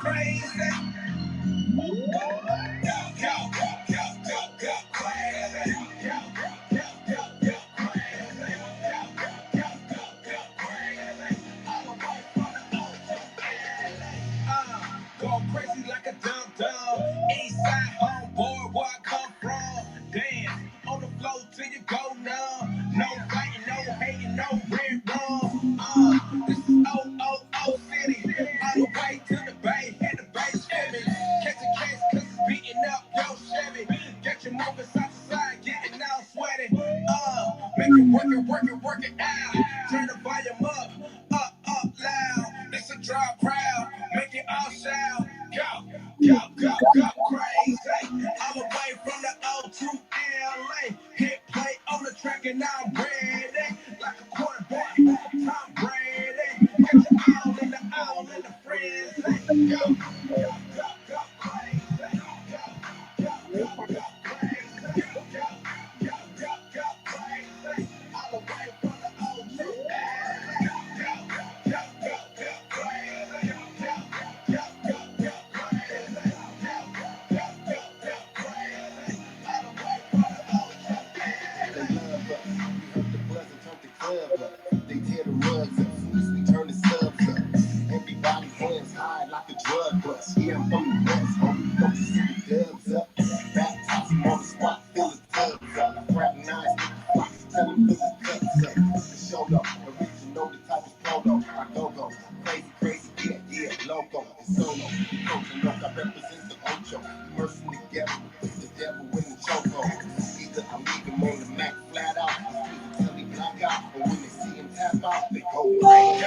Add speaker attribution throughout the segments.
Speaker 1: crazy. Going crazy like a dum-dum. East side homeboy, where I come from. Damn, on the floor till you go numb. No fighting, no hating, no red rum. This is O City. All the way to the bay, hit the bay swimming. Catch a case, cause it's beating up your Chevy. Get your moving side to side, getting all sweaty. Make it work it out. Turn the volume up loud. It's a dry crowd, make it all shout. Go crazy. I'm away from the O to LA. Hit play on the track and I'm ready. Like a quarterback, Tom Brady. Get your all in the frenzy. Go crazy. Go crazy. Go crazy. All away from the O to LA. They tear the rugs up, soon as we turn the subs up. Everybody hands high like a drug bust. Yeah, I'm from the west, homie, don't you see the dubs up? Baptize them on the spot, fill the tubs up. Fraternize with the flocks, tell them fill the cups up. The show up, original, the type is polo. I go, crazy, yeah, loco, it's solo. Coach and look, I represent the Ocho. Immersing together, the devil in the choco. Either I leave him on the Mac flat out, until he black out, but when they see him tap out, they go crazy.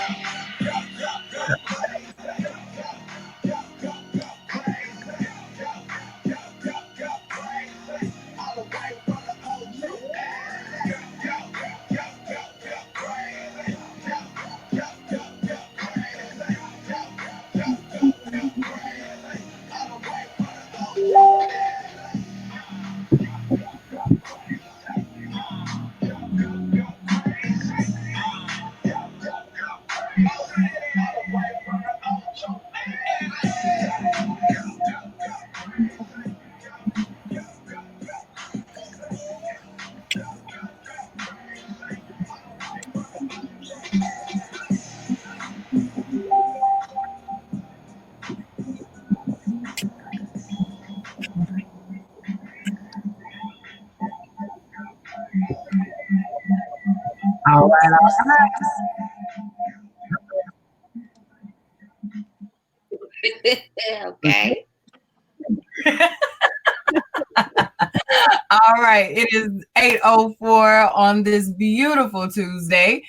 Speaker 2: All right.
Speaker 3: Okay.
Speaker 2: All right. It is 8:04 on this beautiful Tuesday,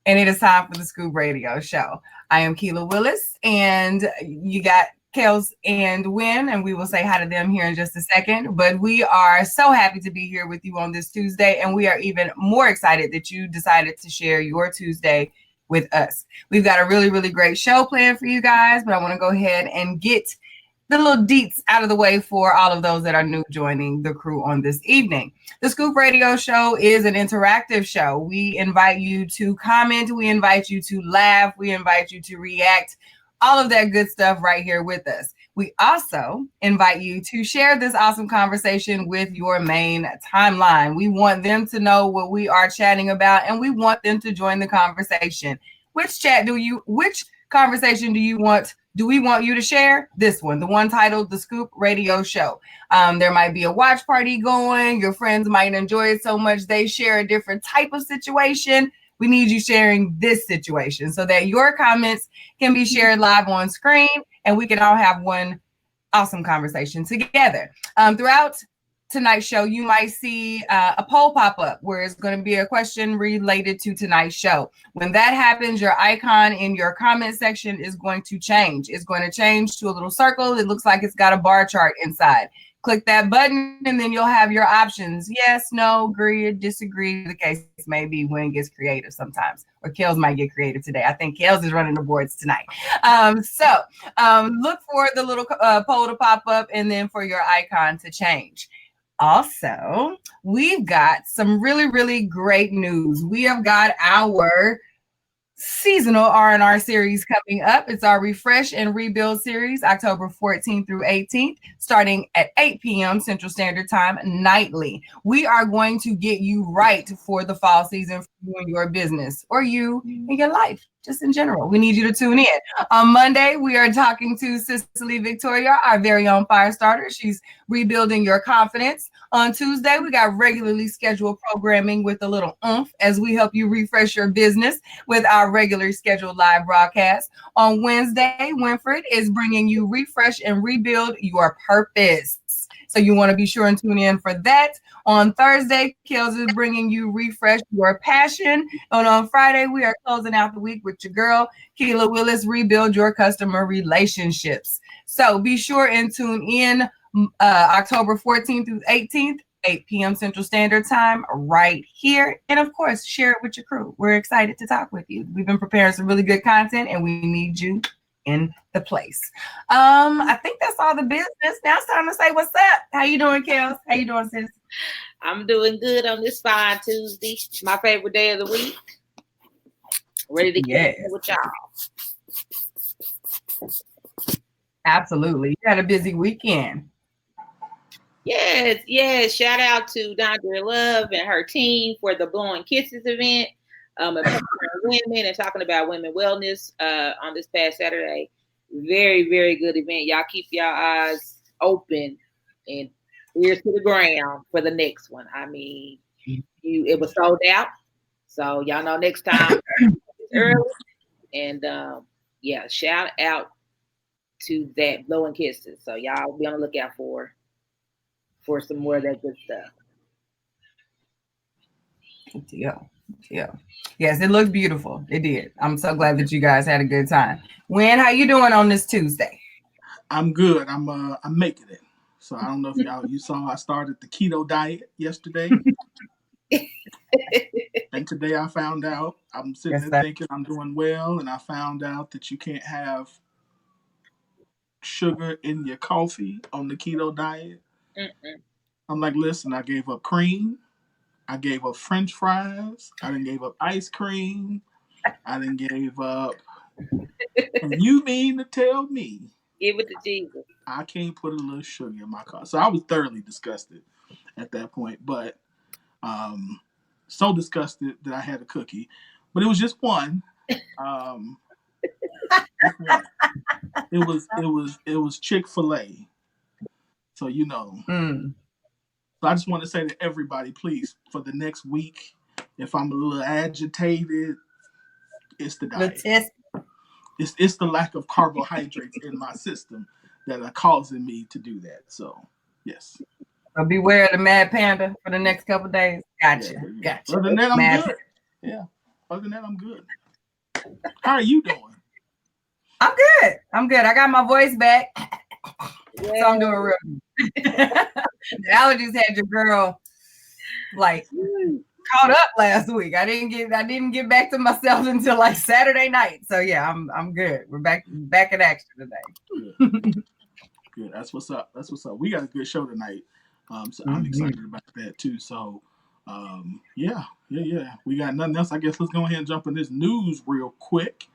Speaker 2: and it is time for the Scoop Radio Show. I am Keela Willis, and you got Kellz and Win, and we will say hi to them here in just a second. But we are so happy to be here with you on this Tuesday, and we are even more excited that you decided to share your Tuesday with us. We've got a really, really great show planned for you guys, but I want to go ahead and get the little deets out of the way for all of those that are new joining the crew on this evening. The Scoop Radio Show is an interactive show. We invite you to comment, we invite you to laugh, we invite you to react, all of that good stuff right here with us. We also invite you to share this awesome conversation with your main timeline. We want them to know what we are chatting about, and we want them to join the conversation. Which conversation do we want you to share? This one, the one titled The Scoop Radio Show. There might be a watch party going. Your friends might enjoy it so much they share a different type of situation. We need you sharing this situation so that your comments can be shared live on screen and we can all have one awesome conversation together. Throughout tonight's show, you might see a poll pop up where it's going to be a question related to tonight's show. When that happens, your icon in your comment section is going to change. It's going to change to a little circle. It looks like it's got a bar chart inside. Click that button and then you'll have your options. Yes, no, agree, or disagree. The case may be. Win gets creative sometimes, or Kellz might get creative today. I think Kellz is running the boards tonight. Look for the little poll to pop up and then for your icon to change. Also, we've got some really, really great news. We have got our seasonal R&R series coming up. It's our Refresh and Rebuild series, October 14th through 18th, starting at 8 p.m. Central Standard Time nightly. We are going to get you right for the fall season for you and your business, or you and your life, just in general. We need you to tune in. On Monday, we are talking to Cicely Victoria, our very own fire starter. She's rebuilding your confidence. On Tuesday, we got regularly scheduled programming with a little oomph as we help you refresh your business with our regularly scheduled live broadcast. On Wednesday, Winfred is bringing you Refresh and Rebuild Your Purpose. So you want to be sure and tune in for that. On Thursday, Kellz is bringing you Refresh Your Passion. And on Friday, we are closing out the week with your girl, Keela Willis, Rebuild Your Customer Relationships. So be sure and tune in October 14th through 18th, 8 p.m. Central Standard Time, right here. And of course, share it with your crew. We're excited to talk with you. We've been preparing some really good content, and we need you in the place. I think that's all the business. Now it's time to say what's up. How you doing, Kellz? How you doing, sis?
Speaker 3: I'm doing good on this fine Tuesday. My favorite day of the week. Ready to get with y'all.
Speaker 2: Absolutely. You had a busy weekend.
Speaker 3: Yes. Shout out to Dondre Love and her team for the Blowing Kisses event. Empowering women and talking about women wellness on this past Saturday. Very, very good event. Y'all keep y'all eyes open and ears to the ground for the next one. I mean, it was sold out. So y'all know next time it's early. And shout out to that Blowing Kisses. So y'all be on the lookout for some more of that good stuff.
Speaker 2: Yeah. Yes, it looked beautiful. It did. I'm so glad that you guys had a good time. Win, how you doing on this Tuesday?
Speaker 1: I'm good. I'm making it. So I don't know if you saw I started the keto diet yesterday. And today I found out I'm sitting there thinking I'm doing well, and I found out that you can't have sugar in your coffee on the keto diet. I'm like, listen, I gave up cream. I gave up French fries. I didn't gave up ice cream. I didn't gave up. And you mean to tell me?
Speaker 3: Give it to Jesus.
Speaker 1: I can't put a little sugar in my coffee. So I was thoroughly disgusted at that point, but so disgusted that I had a cookie. But it was just one. It was Chick-fil-A. So you know. So I just want to say to everybody, please, for the next week, if I'm a little agitated, it's the diet. It's the lack of carbohydrates in my system that are causing me to do that. So, yes.
Speaker 2: So beware of the Mad Panda for the next couple of days. Gotcha.
Speaker 1: Other than that, I'm good. Yeah. Other than that, I'm good. How are you doing?
Speaker 2: I'm good. I got my voice back. So I'm doing real good. The allergies had your girl like caught up last week. I didn't get back to myself until like Saturday night. So yeah, I'm good. We're back in action today.
Speaker 1: Good. That's what's up. We got a good show tonight. So I'm excited about that too. So yeah. We got nothing else. I guess let's go ahead and jump in this news real quick.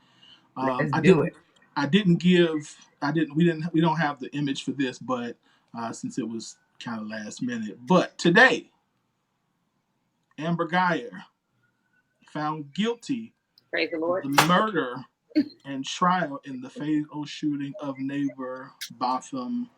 Speaker 2: Let's do it.
Speaker 1: We don't have the image for this, but since it was kind of last minute. But today, Amber Geyer found guilty
Speaker 3: Praise the Lord.
Speaker 1: of the murder and trial in the fatal shooting of neighbor Botham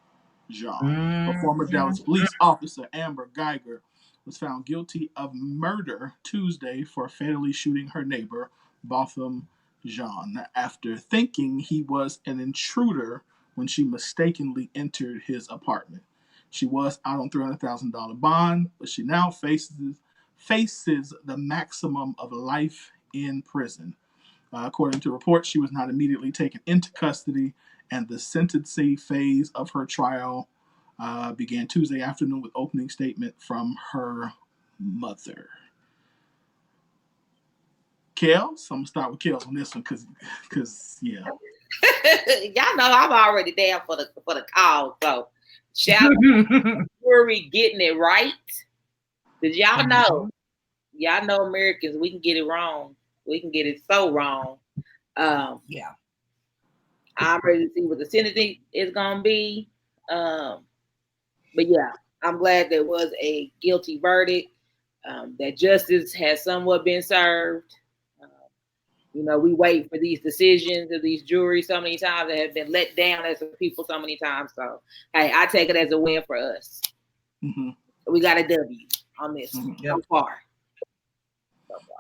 Speaker 1: Jean. A former Dallas police officer, Amber Geyer, was found guilty of murder Tuesday for fatally shooting her neighbor, Botham Jean, after thinking he was an intruder when she mistakenly entered his apartment. She was out on $300,000 bond, but she now faces the maximum of life in prison. According to reports, she was not immediately taken into custody, and the sentencing phase of her trial began Tuesday afternoon with opening statement from her mother. Kellz, I'm gonna start with Kellz on this one because yeah.
Speaker 3: Y'all know I'm already down for the call, so shout out to Yuri getting it right. Cause y'all know Americans, we can get it wrong We can get it so wrong.
Speaker 2: Yeah.
Speaker 3: I'm ready to see what the sentencing is gonna be. But yeah, I'm glad there was a guilty verdict. That justice has somewhat been served. Um, we wait for these decisions of these juries so many times that have been let down as a people so many times. So, hey, I take it as a win for us.
Speaker 1: Mm-hmm.
Speaker 3: We got a W on this so far.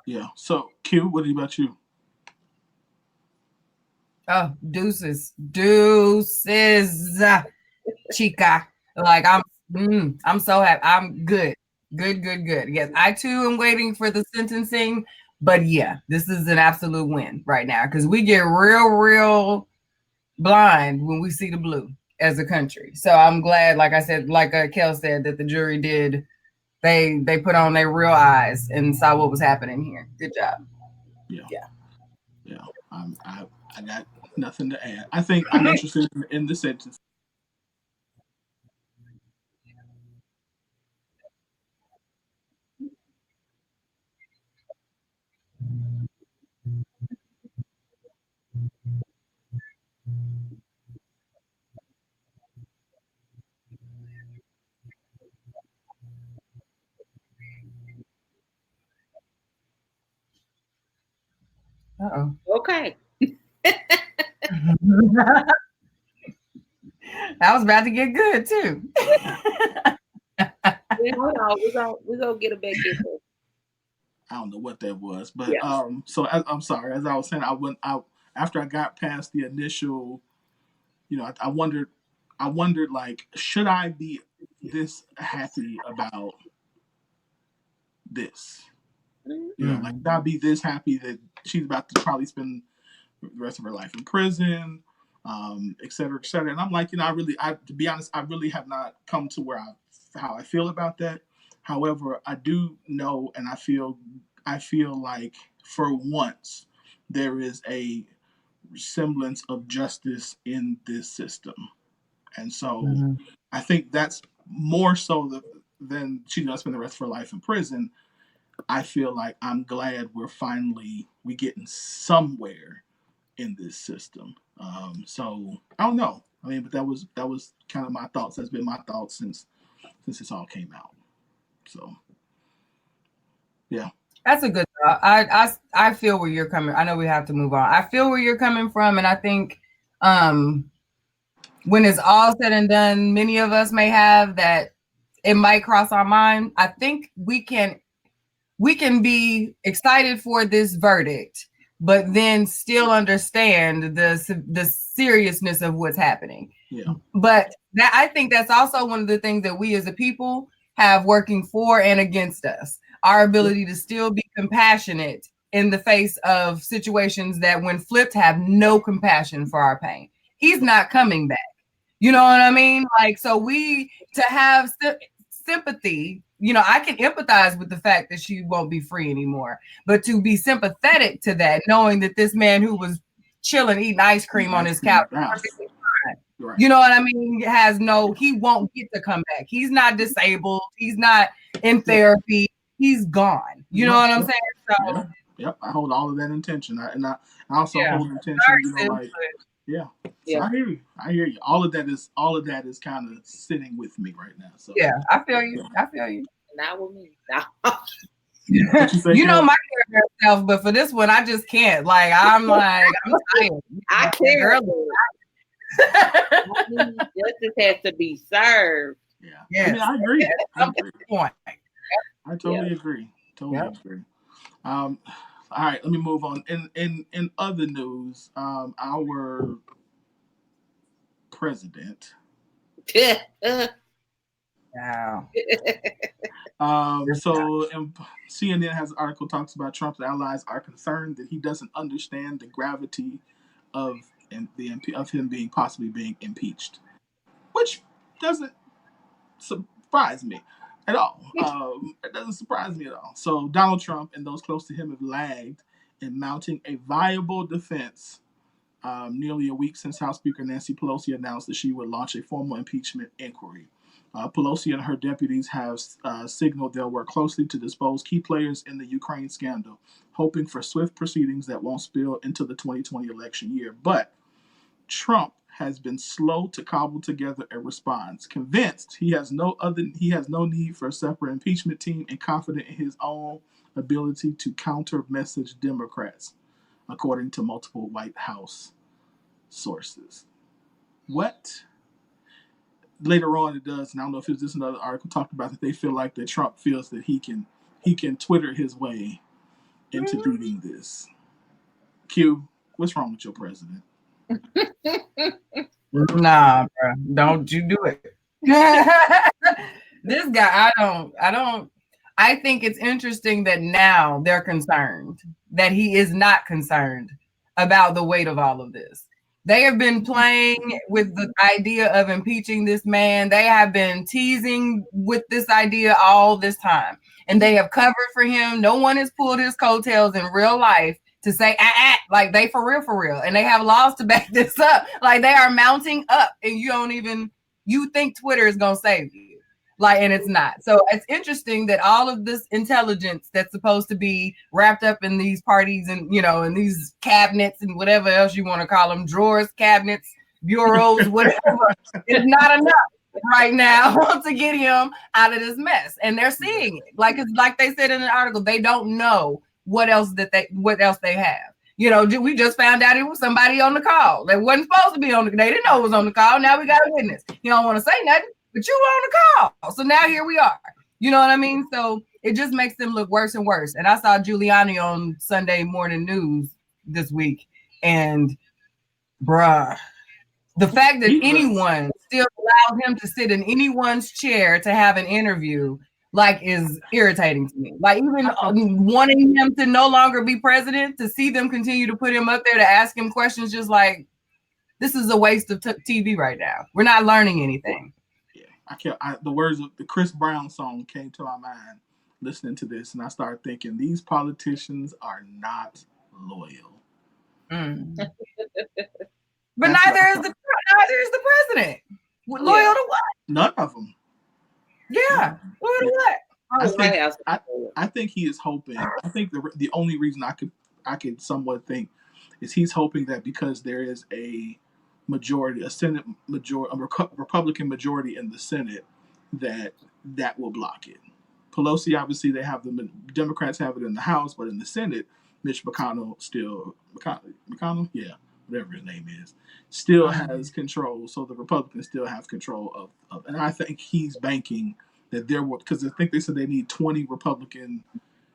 Speaker 1: Yeah. So, Q, what about you?
Speaker 2: Oh, deuces, chica. Like I'm so happy. I'm good. Yes, I too am waiting for the sentencing, but yeah, this is an absolute win right now because we get real blind when we see the blue as a country. So I'm glad, like I said, like Kellz said, that the jury did. They put on their real eyes and saw what was happening here. Good job.
Speaker 1: Yeah. I got nothing to add. I think I'm interested in the sentence.
Speaker 2: Uh-oh.
Speaker 3: Okay.
Speaker 2: I was about to get good too.
Speaker 3: Hold on. We're gonna get it back in there.
Speaker 1: I don't know what that was, but so I'm sorry. As I was saying, I after I got past the initial, I wondered like, should I be this happy about this? Like, should I be this happy that she's about to probably spend the rest of her life in prison, et cetera, et cetera. And I'm like, to be honest, I really have not come to how I feel about that. However, I do know, and I feel like for once there is a semblance of justice in this system, and so I think that's more so than she's gonna spend the rest of her life in prison. I feel like I'm glad we getting somewhere in this system. So I don't know. I mean, but that was kind of my thoughts. That's been my thoughts since this all came out. So yeah.
Speaker 2: That's a good thought. I feel where you're coming. I know we have to move on. I feel where you're coming from, and I think when it's all said and done, many of us may have that it might cross our mind. I think we can be excited for this verdict, but then still understand the seriousness of what's happening.
Speaker 1: Yeah.
Speaker 2: But I think that's also one of the things that we as a people have working for and against us. Our ability to still be compassionate in the face of situations that when flipped have no compassion for our pain. He's not coming back. You know what I mean? Like, so to have sympathy, I can empathize with the fact that she won't be free anymore, but to be sympathetic to that, knowing that this man who was chilling, eating ice cream on his couch,
Speaker 1: right.
Speaker 2: you know what I mean? He won't get to come back. He's not disabled. He's not in therapy. He's gone. You know what I'm saying? So,
Speaker 1: yep. I hold all of that intention. I also hold intention, like, yeah. So I hear you. All of that is kind of sitting with me right now. So
Speaker 2: yeah, I feel you.
Speaker 3: Not with me.
Speaker 2: You know my character self, but for this one, I just can't. Like, I'm tired.
Speaker 3: I can't. Justice has to be served.
Speaker 1: Yeah. Yes. I mean, I agree. I totally agree. Agree. All right, let me move on. In other news, our president.
Speaker 2: Wow.
Speaker 1: So CNN has an article talks about Trump's allies are concerned that he doesn't understand the gravity of him possibly being impeached, which doesn't surprise me at all. It doesn't surprise me at all. So Donald Trump and those close to him have lagged in mounting a viable defense. Nearly a week since House Speaker Nancy Pelosi announced that she would launch a formal impeachment inquiry. Pelosi and her deputies have signaled they'll work closely to dispose key players in the Ukraine scandal, hoping for swift proceedings that won't spill into the 2020 election year. But Trump has been slow to cobble together a response, convinced he has no need for a separate impeachment team and confident in his own ability to counter message Democrats, according to multiple White House sources. What later on it does, and I don't know if it's just another article talked about that they feel like that Trump feels that he can Twitter his way into beating this. Q, what's wrong with your president?
Speaker 2: Nah, bro, don't you do it. This guy, I think it's interesting that now they're concerned that he is not concerned about the weight of all of this. They have been playing with the idea of impeaching this man. They have been teasing with this idea all this time, and they have covered for him. No one has pulled his coattails in real life to say, like they for real. And they have laws to back this up. Like they are mounting up, and you think Twitter is going to save you. Like, and it's not. So it's interesting that all of this intelligence that's supposed to be wrapped up in these parties and, in these cabinets and whatever else you want to call them, drawers, cabinets, bureaus, whatever, is not enough right now to get him out of this mess. And they're seeing it. Like, it's like they said in the article, they don't know what else they have. We just found out it was somebody on the call. They wasn't supposed to be on the, they didn't know it was on the call. Now we got a witness. You don't want to say nothing, but you were on the call. So now here we are. You know what I mean? So it just makes them look worse and worse. And I saw Giuliani on Sunday morning news this week. And bruh, the fact that anyone still allowed him to sit in anyone's chair to have an interview, like, is irritating to me. Like, even wanting him to no longer be president, to see them continue to put him up there to ask him questions, just like, this is a waste of TV right now. We're not learning anything.
Speaker 1: The words of the Chris Brown song came to my mind listening to this, and I started thinking these politicians are not loyal.
Speaker 2: But neither is the president. Loyal to what?
Speaker 1: None of them.
Speaker 2: Yeah, loyal to what?
Speaker 1: I think he is hoping. I think the only reason I could somewhat think is he's hoping that because there is a majority, a Senate majority, a Republican majority in the Senate, that will block it. Pelosi, obviously, Democrats have it in the House, but in the Senate, Mitch McConnell, whatever his name is, still has control. So the Republicans still have control of, and I think he's banking that because I think they said they need 20 Republican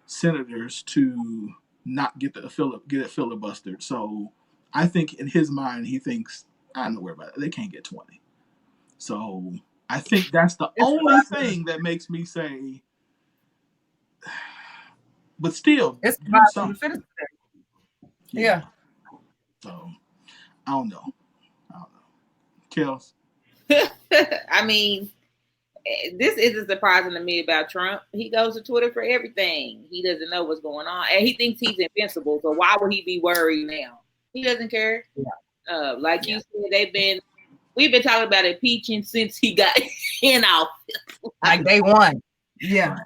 Speaker 1: senators to not get it filibustered. So I think in his mind, he thinks, I don't know where about it. They can't get 20. So I think that's the only thing that makes me say, but still,
Speaker 2: it's yeah.
Speaker 1: So I don't know. Kellz.
Speaker 3: I mean, this isn't surprising to me about Trump. He goes to Twitter for everything. He doesn't know what's going on, and he thinks he's invincible. So why would he be worried now? He doesn't care. Yeah. You said, we've been talking about impeaching since he got in office.
Speaker 2: Like day one. Yeah.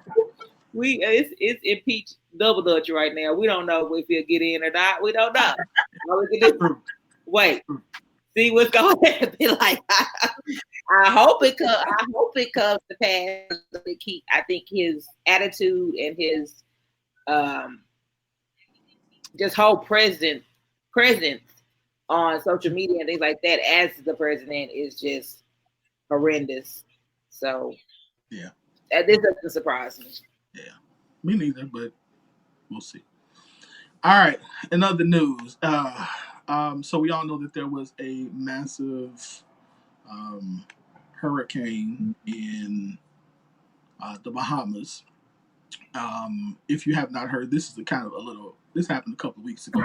Speaker 3: It's impeached double dutch right now. We don't know if he'll get in or not. We don't know. All we can do, wait, see what's going to happen. Like, I hope it comes to pass. I think his attitude and his just whole presence on social media and things like that as the president is just horrendous. So
Speaker 1: yeah,
Speaker 3: this doesn't surprise me.
Speaker 1: Yeah, me neither, but we'll see. All right, in other news, so we all know that there was a massive hurricane in the Bahamas. If you have not heard, this happened a couple of weeks ago.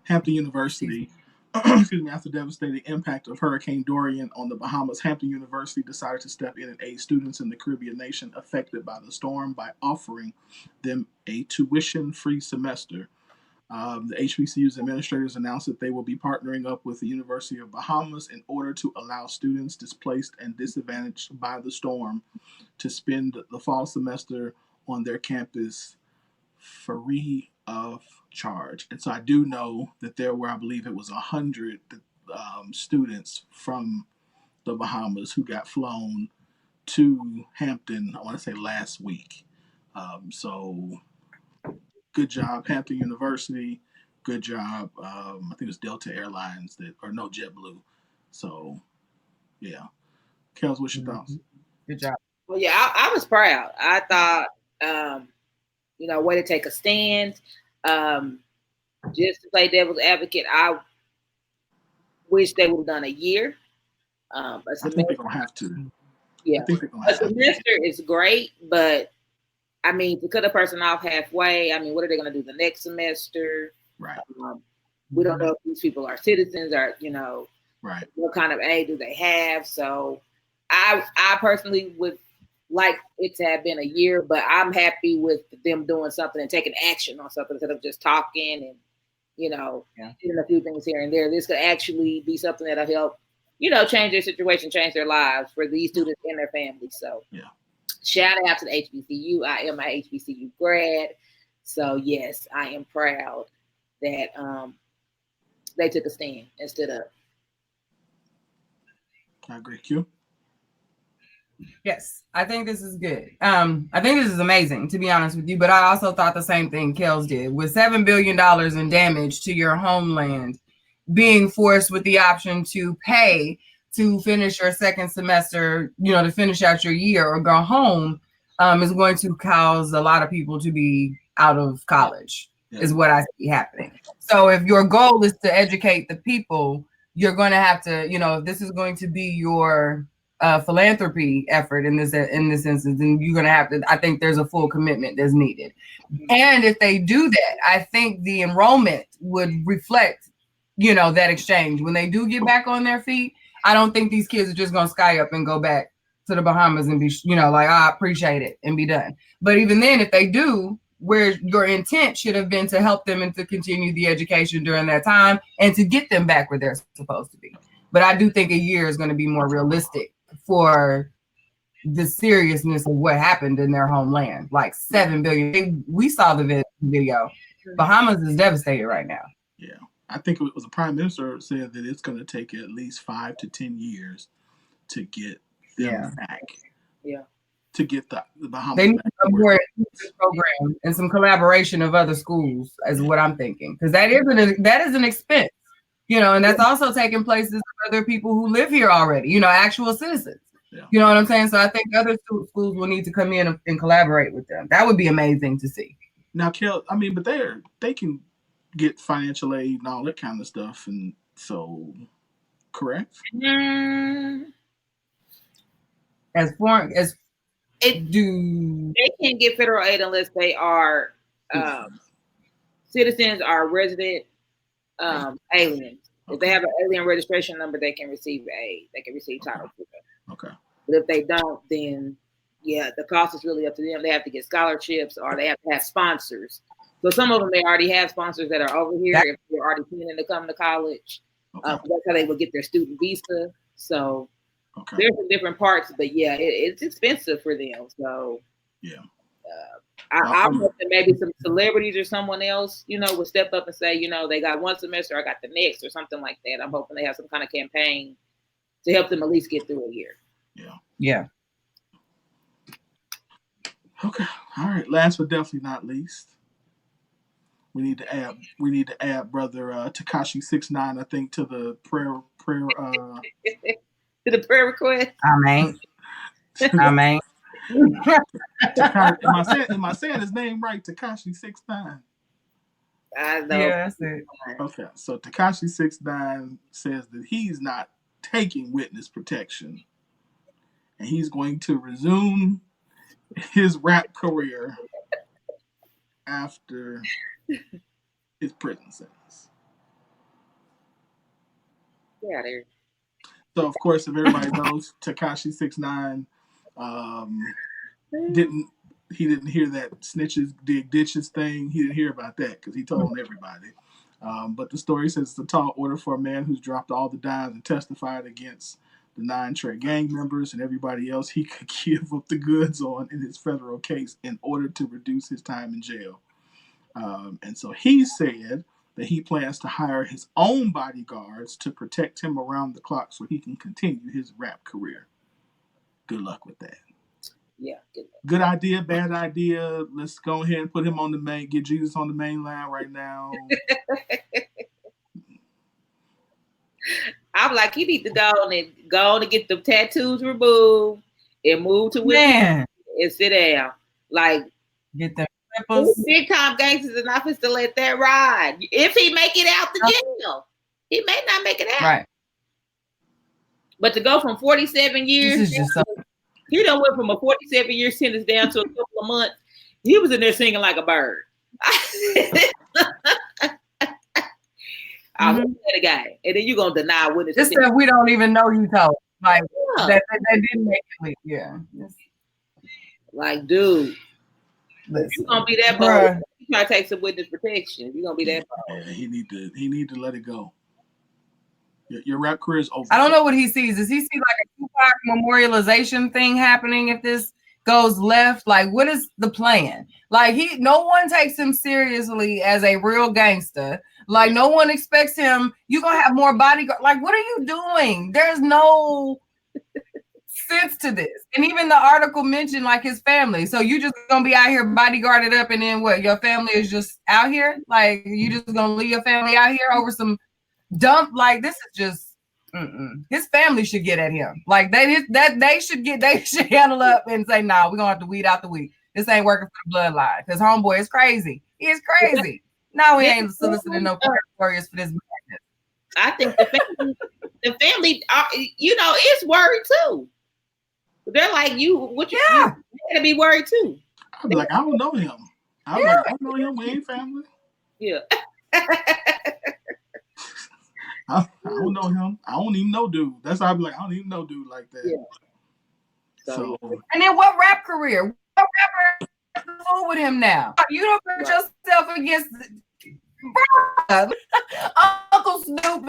Speaker 1: Hampton University, after devastating impact of Hurricane Dorian on the Bahamas, Hampton University decided to step in and aid students in the Caribbean nation affected by the storm by offering them a tuition-free semester The HBCU's administrators announced that they will be partnering up with the University of Bahamas in order to allow students displaced and disadvantaged by the storm to spend the fall semester on their campus free of charge. And so I do know that there were, I believe it was 100 students from the Bahamas who got flown to Hampton, I want to say last week. So good job, Hampton University. Good job. I think it was Delta Airlines or no, JetBlue. So, yeah. Kellz, what's your thoughts?
Speaker 2: Good job.
Speaker 3: Well, yeah, I was proud. I thought, way to take a stand. Just to play devil's advocate, I wish they would have done a year.
Speaker 1: I think they're going to have to.
Speaker 3: Yeah. A semester is great, but I mean, to cut a person off halfway, I mean, what are they going to do the next semester?
Speaker 1: Right.
Speaker 3: We don't know if these people are citizens or,
Speaker 1: right.
Speaker 3: What kind of aid do they have? So I personally would like it to have been a year, but I'm happy with them doing something and taking action on something instead of just talking and, doing a few things here and there. This could actually be something that'll help, change their situation, change their lives for these students and their families. So
Speaker 1: yeah.
Speaker 3: Shout out to the HBCU. I am a HBCU grad. So yes, I am proud that they took a stand instead of.
Speaker 1: I agree. Q?
Speaker 2: Yes, I think this is good. I think this is amazing, to be honest with you. But I also thought the same thing Kellz did. With $7 billion in damage to your homeland, being forced with the option to pay to finish your second semester, to finish out your year or go home, is going to cause a lot of people to be out of college, is what I see happening. So if your goal is to educate the people, you're going to have to, if this is going to be your philanthropy effort in this instance, then you're going to have to, I think there's a full commitment that's needed. And if they do that, I think the enrollment would reflect, that exchange. When they do get back on their feet, I don't think these kids are just going to sky up and go back to the Bahamas and be, I appreciate it and be done. But even then, if they do, where your intent should have been to help them and to continue the education during that time and to get them back where they're supposed to be. But I do think a year is going to be more realistic for the seriousness of what happened in their homeland. Like 7 billion. We saw the video. Bahamas is devastated right now.
Speaker 1: Yeah. I think it was the prime minister said that it's going to take at least 5 to 10 years to get them back.
Speaker 3: Yeah.
Speaker 1: To get the Bahamas
Speaker 2: they need
Speaker 1: back.
Speaker 2: A more program and some collaboration of other schools is what I'm thinking. Because that is an expense, and that's also taking places of other people who live here already, actual citizens. Yeah. You know what I'm saying? So I think other schools will need to come in and collaborate with them. That would be amazing to see.
Speaker 1: Now, but they can get financial aid and all that kind of stuff, and so correct.
Speaker 2: As far as
Speaker 3: they can't get federal aid unless they are citizens or resident aliens. If they have an alien registration number, they can receive aid. They can receive title.
Speaker 1: Okay.
Speaker 3: But if they don't, then the cost is really up to them. They have to get scholarships or they have to have sponsors. So some of them, they already have sponsors that are over here if they're already planning to come to college. Okay. That's how they would get their student visa. So there's some different parts, but it's expensive for them. So I'm hoping maybe some celebrities or someone else, would step up and say, they got one semester, I got the next, or something like that. I'm hoping they have some kind of campaign to help them at least get through a year.
Speaker 1: Yeah. Okay. All right. Last but definitely not least, we need to add brother Tekashi 6ix9ine, I think, to the prayer
Speaker 3: to the prayer request.
Speaker 2: Amen.
Speaker 1: Am I saying his name right? Tekashi 6ix9ine.
Speaker 3: I know.
Speaker 2: Yeah, that's it.
Speaker 1: Okay, so Tekashi 6ix9ine says that he's not taking witness protection, and he's going to resume his rap career after his prison sentence.
Speaker 3: Yeah, there.
Speaker 1: So, of course, if everybody knows, Tekashi 6ix9ine he didn't hear that snitches dig ditches thing. He didn't hear about that because he told everybody. But the story says it's a tall order for a man who's dropped all the dimes and testified against the 9 Trey gang members and everybody else he could give up the goods on in his federal case in order to reduce his time in jail. And so he said that he plans to hire his own bodyguards to protect him around the clock so he can continue his rap career. Good luck with that.
Speaker 3: Yeah,
Speaker 1: good idea, bad idea. Let's go ahead and put him on the main, get Jesus on the main line right now.
Speaker 3: I'm like, he need to go on and get the tattoos removed and move to Winfred and sit down. Like,
Speaker 2: get them
Speaker 3: big time gangsters in office to let that ride. If he make it out the jail, he may not make it out.
Speaker 2: Right.
Speaker 3: But to go from 47 years,
Speaker 2: this is just
Speaker 3: he done went from a 47-year sentence down to a couple of months. He was in there singing like a bird. I look at a guy, and then you're gonna deny witness.
Speaker 2: This stuff we don't even know you told. Like that didn't make it leak. Yeah.
Speaker 3: Like, dude,
Speaker 2: listen,
Speaker 3: you're gonna be that bold. You try to take some witness protection. You're gonna be that bold.
Speaker 1: Yeah, he need to let it go. Your rap career is over.
Speaker 2: I don't know what he sees. Does he see like a Tupac memorialization thing happening if this goes left? Like, what is the plan? Like, no one takes him seriously as a real gangster. Like, no one expects him. You're gonna have more bodyguard. Like, what are you doing? There's no sense to this. And even the article mentioned like his family. So you just gonna be out here bodyguarded up, and then what? Your family is just out here. Like, you just gonna leave your family out here over some dump? Like, this is just his family should get at him. Like, they should handle up and say, nah, we're gonna have to weed out the wheat. This ain't working for the bloodline. Because homeboy is crazy. He is crazy. No, we ain't soliciting no warriors for this madness.
Speaker 3: I think the family are, it's worried too. They're like, you gotta be worried too.
Speaker 1: I'm like, I don't know him. I don't know him. We ain't family.
Speaker 3: Yeah.
Speaker 1: I don't know him. I don't even know dude. That's how I'm like, I don't even know dude like that.
Speaker 3: Yeah.
Speaker 1: So
Speaker 2: and then what rap career? What rapper is fool with him now? You don't put yourself against Uncle Snoop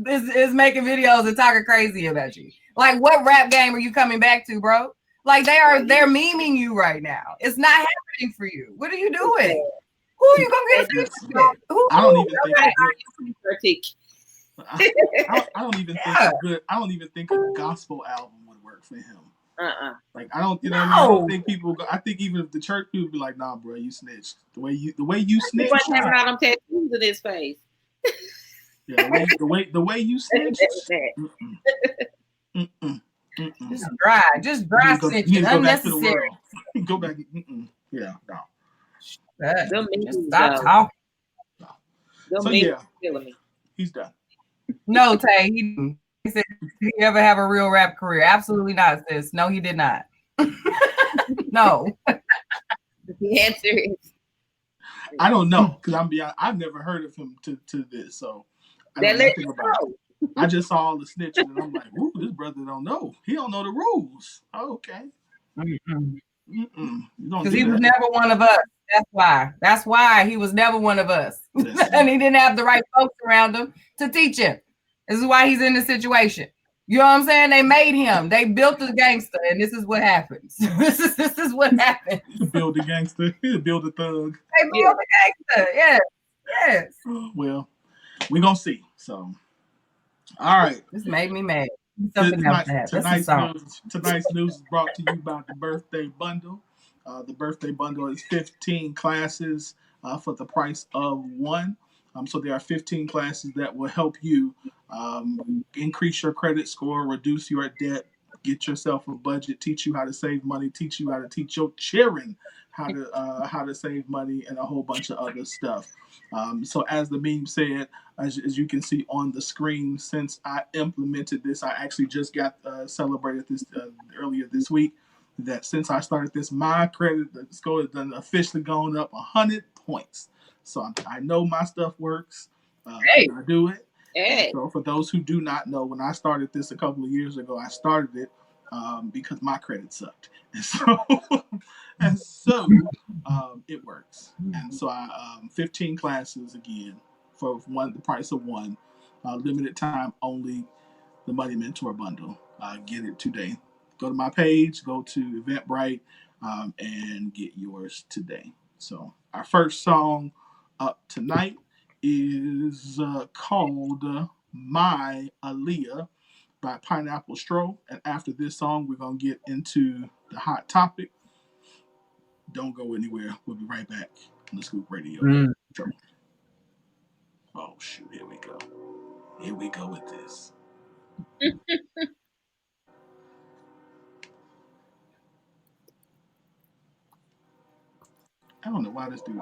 Speaker 2: is making videos and talking crazy about you. Like, what rap game are you coming back to, bro? Like, they're memeing you right now. It's not happening for you. What are you doing? Who are you gonna get a speech with?
Speaker 1: I don't even think I don't even think I don't even think a gospel album would work for him. Like, I don't, I don't think people go. I think even if the church people be like, nah, bro, you snitched. The way you snitched.
Speaker 3: He having all them tattoos in his face.
Speaker 1: Yeah, the way you snitched.
Speaker 2: Just dry snitching, unnecessary.
Speaker 1: Go back. Yeah,
Speaker 3: no.
Speaker 2: Stop talking.
Speaker 1: So yeah, he's done.
Speaker 2: No, Tay, he said, did he ever have a real rap career? Absolutely not, sis. No, he did not. No.
Speaker 3: The answer is,
Speaker 1: I don't know, because I've never heard of him to this, so I don't know nothing about it. I just saw all the snitching, and I'm like, ooh, this brother don't know. He don't know the rules. Oh, okay.
Speaker 2: Because he was never one of us. That's why he was never one of us. And he didn't have the right folks around him to teach him. This is why he's in this situation. You know what I'm saying? They made him. They built a gangster, and this is what happens. This is what happens.
Speaker 1: Build a gangster. Build a thug.
Speaker 2: They build a gangster. Yes.
Speaker 1: Well, we're going to see. So, all right.
Speaker 2: This made me mad.
Speaker 1: Tonight's news is brought to you by the birthday bundle. The birthday bundle is 15 classes for the price of one. So there are 15 classes that will help you increase your credit score, reduce your debt, get yourself a budget, teach you how to save money, teach you how to teach your children how to save money, and a whole bunch of other stuff. So as the meme said, as you can see on the screen, since I implemented this, I actually just got celebrated this earlier this week, that since I started this, my credit score has done officially gone up 100 points. So I know my stuff works. I do it.
Speaker 3: Hey.
Speaker 1: So for those who do not know, when I started this a couple of years ago, I started it because my credit sucked, and so it works. And so I 15 classes again for the price of one, limited time only. The Money Mentor bundle. Get it today. Go to my page. Go to Eventbrite, and get yours today. So our first song up tonight is called My Aaliyah by Pineapple Stroh. And after this song, we're going to get into the hot topic. Don't go anywhere. We'll be right back on the Scoop Radio Show. Oh, shoot. Here we go. Here we go with this. I don't know why this dude.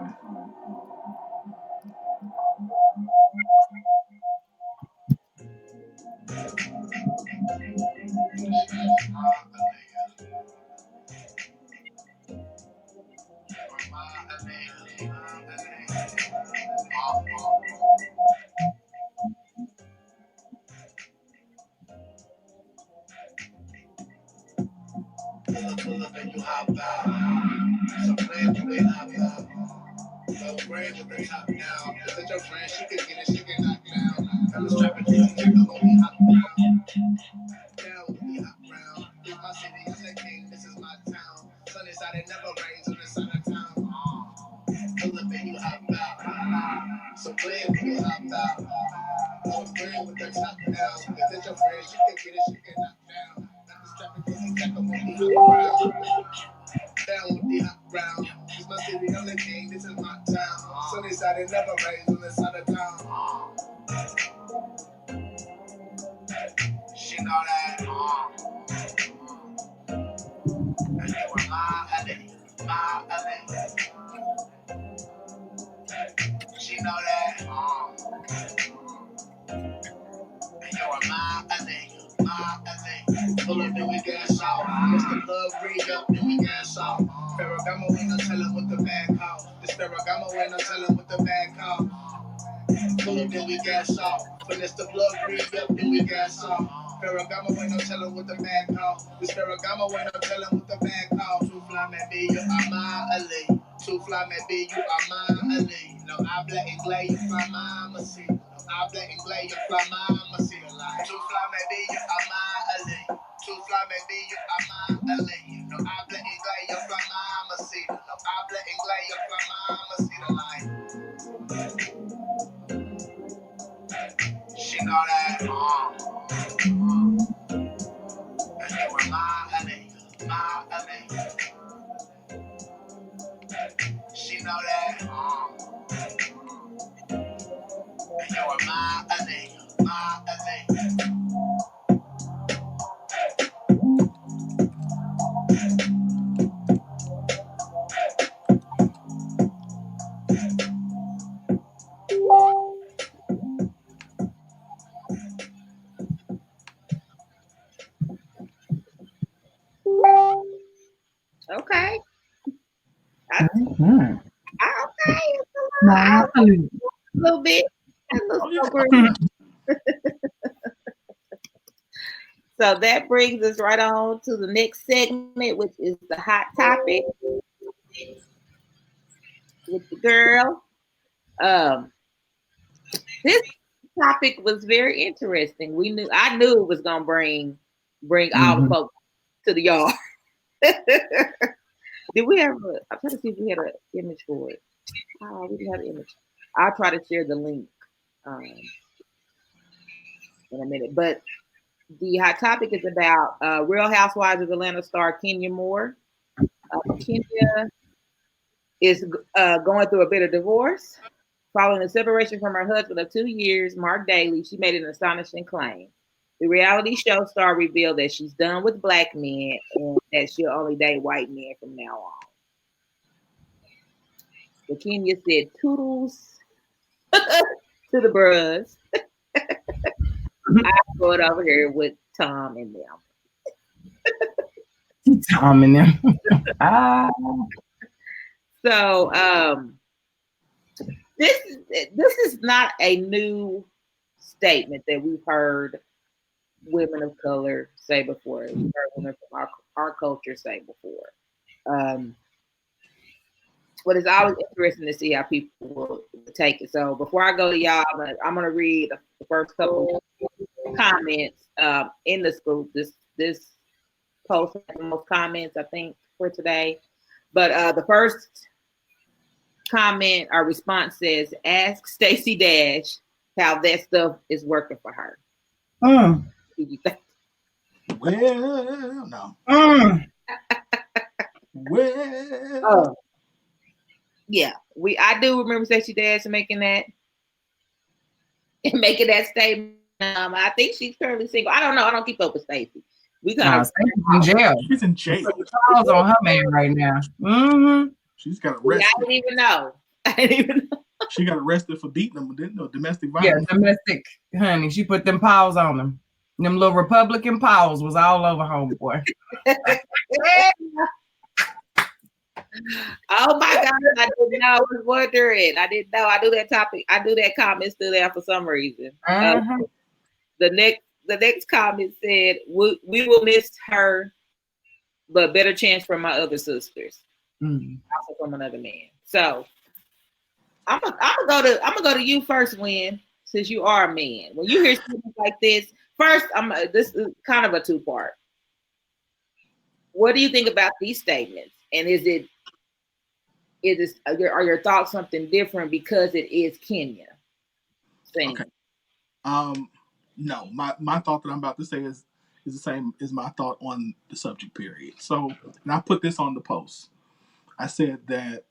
Speaker 1: Pull up and you hop out. So glad you ain't hop out. So brand with the top down. Look at your friend, she can get it, she can knock down. Tell the strapper, you can go on me hop down. Down with me hop round. This my city, I'm the king, this is my town. Sunny side, it never rains on this side of town. Pull up and you hop out. So glad you hop out. So brand with the top down. Look at your friend, she can get it, she can knock down. Tell the strapper, you can go on me hop round. Down with the hot ground. This my city, I'm the king, this is my town. Sunny side, it never rains on this side of town. She know that. And you were my Aaliyah, my Aaliyah. She know that. And you were my Aaliyah, my Aaliyah. Pull up, then we gas off. Mr. Love, read up, then we gas off. Ferragamo ain't no telling what the bag call. This Ferragamo ain't no telling what the bag call. Pull up, then we gas off. Finesse the plug, read up, then we gas off. Ferragamo ain't no telling what the bag call. This Ferragamo ain't no telling what the bag call. Too fly, maybe you are my Aaliyah. Too fly, maybe you are my Aaliyah. No habla inglés, you fly my mamacita. No habla inglés, you fly my mamacita. Too fly, maybe you are my Aaliyah. Too fly, maybe you are my Aaliyah. No habla inglés, you fly my mamacita. No habla inglés, you fly my mamacita. She know that. And you were my Aaliyah, my Aaliyah. She know that. And you were my Aaliyah, my Aaliyah.
Speaker 3: Okay.
Speaker 2: Mm-hmm.
Speaker 3: Okay.
Speaker 2: My
Speaker 3: A little bit. A little So that brings us right on to the next segment, which is the hot topic with the girl. This topic was very interesting. I knew it was gonna bring all the folks to the yard. Did we have I'm trying to see if we had an image for it. Oh, we didn't have an image. I'll try to share the link in a minute. But the hot topic is about Real Housewives of Atlanta star Kenya Moore. Kenya is going through a bit of divorce. Following a separation from her husband of 2 years, Mark Daly, she made an astonishing claim. The reality show star revealed that she's done with black men and that she'll only date white men from now on. So Kenya said toodles to the bros. I go it over here with Tom and them.
Speaker 2: Tom and them.
Speaker 3: So this is not a new statement that we've heard women of color say before. We've heard women from our culture say before. But it's always interesting to see how people will take it. So before I go to y'all, I'm gonna read the first couple comments in the scoop. This post has the most comments, I think, for today. But the first comment or response says, "Ask Stacey Dash how that stuff is working for her." What do you think?
Speaker 1: Well, no. Well.
Speaker 3: Oh. Yeah, I do remember Stacey Dash making that statement. I think she's currently single. I don't know. I don't keep up with Stacey. We kind of
Speaker 2: in jail.
Speaker 1: She's in jail.
Speaker 2: Calls on her man right now.
Speaker 1: She's got arrested.
Speaker 3: I didn't even know.
Speaker 1: She got arrested for beating him. Didn't know domestic violence.
Speaker 2: Yeah, domestic, honey. She put them paws on them. Them little Republican paws was all over homeboy.
Speaker 3: Oh my God! I didn't know. I was wondering. I didn't know. I do that topic. I do that comment still there for some reason. The next comment said, "We will miss her, but better chance for my other sisters, also from another man." So I'm gonna go to you first, Win, since you are a man. When you hear statements like this, first, this is kind of a two-part. What do you think about these statements? And are your thoughts something different because it is Kenya?
Speaker 1: Okay. No, my thought that I'm about to say is the same as my thought on the subject period. So, and I put this on the post. I said that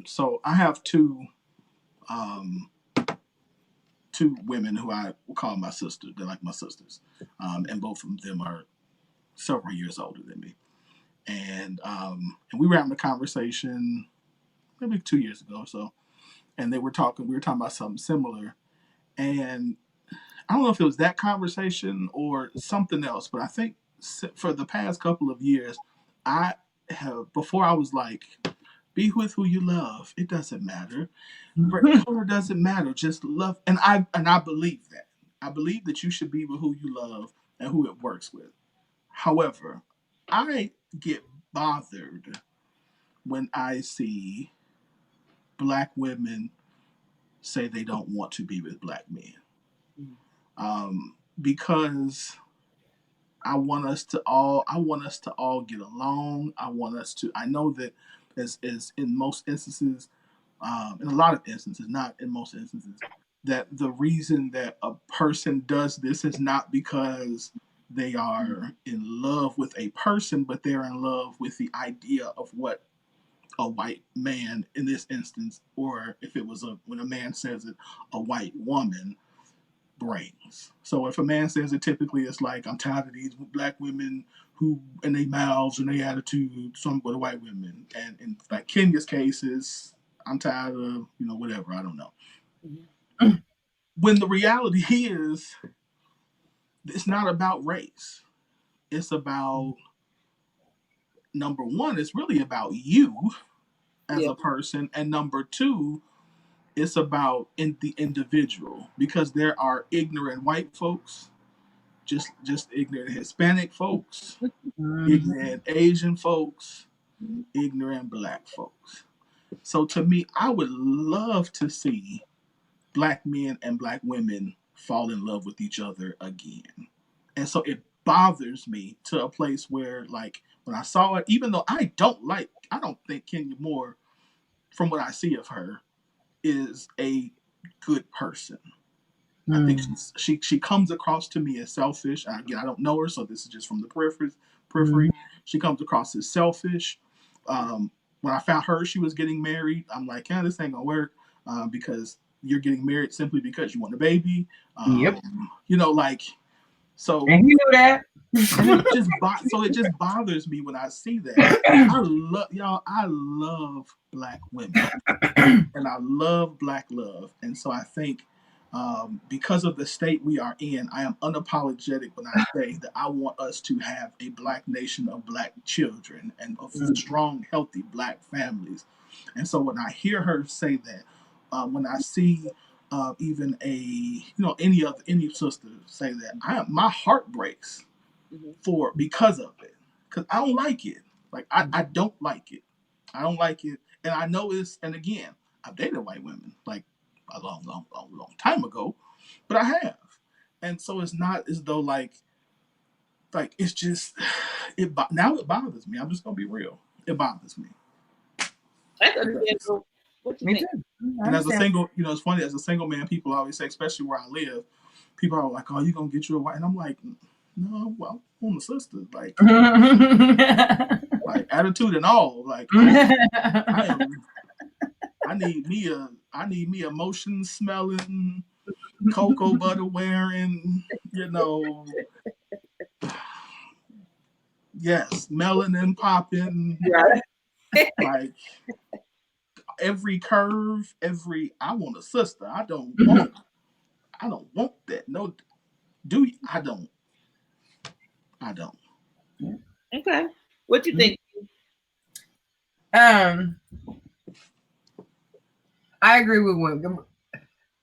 Speaker 1: so I have two women who I will call my sisters. They're like my sisters, and both of them are several years older than me. And we were having a conversation maybe 2 years ago or so, and we were talking about something similar, and I don't know if it was that conversation or something else, but I think for the past couple of years, before I was like, be with who you love. It doesn't matter. Color doesn't matter. Just love. And I believe that. I believe that you should be with who you love and who it works with. However, I get bothered when I see Black women say they don't want to be with Black men. Because I want us to all get along. I know that as in most instances, in a lot of instances, not in most instances, that the reason that a person does this is not because they are in love with a person, but they're in love with the idea of what a white man in this instance, or if it was when a man says it, a white woman brings. So if a man says it, typically it's like, I'm tired of these Black women who, in their mouths and their attitude, some with white women. And in like Kenya's case is, I'm tired of, whatever, I don't know. When the reality is, it's not about race. It's about, number one, it's really about you as a person. And number two, it's about the individual, because there are ignorant white folks, just ignorant Hispanic folks, ignorant Asian folks, ignorant Black folks. So to me, I would love to see Black men and Black women fall in love with each other again. And so it bothers me to a place where, like, when I saw it, even though I don't think Kenya Moore, from what I see of her, is a good person. I think she comes across to me as selfish. Again, I don't know her, so this is just from the periphery. She comes across as selfish. When I found her, she was getting married. I'm like, this ain't gonna work, because you're getting married simply because you want a baby. So.
Speaker 2: And you knew that.
Speaker 1: It just bothers me when I see that. I love Black women, and I love Black love, and so I think, because of the state we are in, I am unapologetic when I say that I want us to have a Black nation of Black children and of strong, healthy Black families. And so when I hear her say that, when I see even any sister say that my heart breaks because of it, because I don't like it. Like I don't like it. I don't like it, and I know and again, I've dated white women like a long time ago, but I have, and so it's not as though like it's just now it bothers me. I'm just gonna be real. It bothers me.
Speaker 3: That's understandable. What you think?
Speaker 1: And as a single, it's funny, as a single man, people always say, especially where I live, people are like, "Oh, you gonna get you a wife?" And I'm like, "No, well, I want a sister." Like, like attitude and all. Like, I need me a motion smelling, cocoa butter wearing, yes, melanin popping, like every curve, I want a sister. I don't want that. No, do you? I don't.
Speaker 3: Okay. What you think?
Speaker 2: I agree with Wim.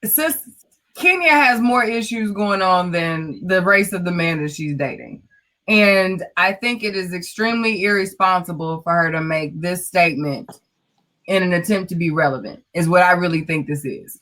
Speaker 2: Sis, Kenya has more issues going on than the race of the man that she's dating. And I think it is extremely irresponsible for her to make this statement in an attempt to be relevant, is what I really think this is.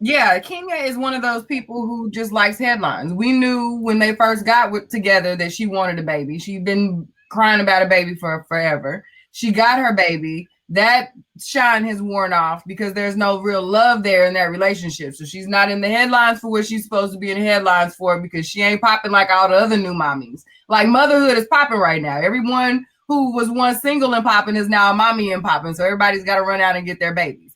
Speaker 2: Yeah, Kenya is one of those people who just likes headlines. We knew when they first got together that she wanted a baby. She'd been crying about a baby for forever. She got her baby. That shine has worn off because there's no real love there in that relationship. So she's not in the headlines for what she's supposed to be in the headlines for, because she ain't popping like all the other new mommies. Like motherhood is popping right now. Everyone who was once single and popping is now a mommy and popping. So everybody's got to run out and get their babies.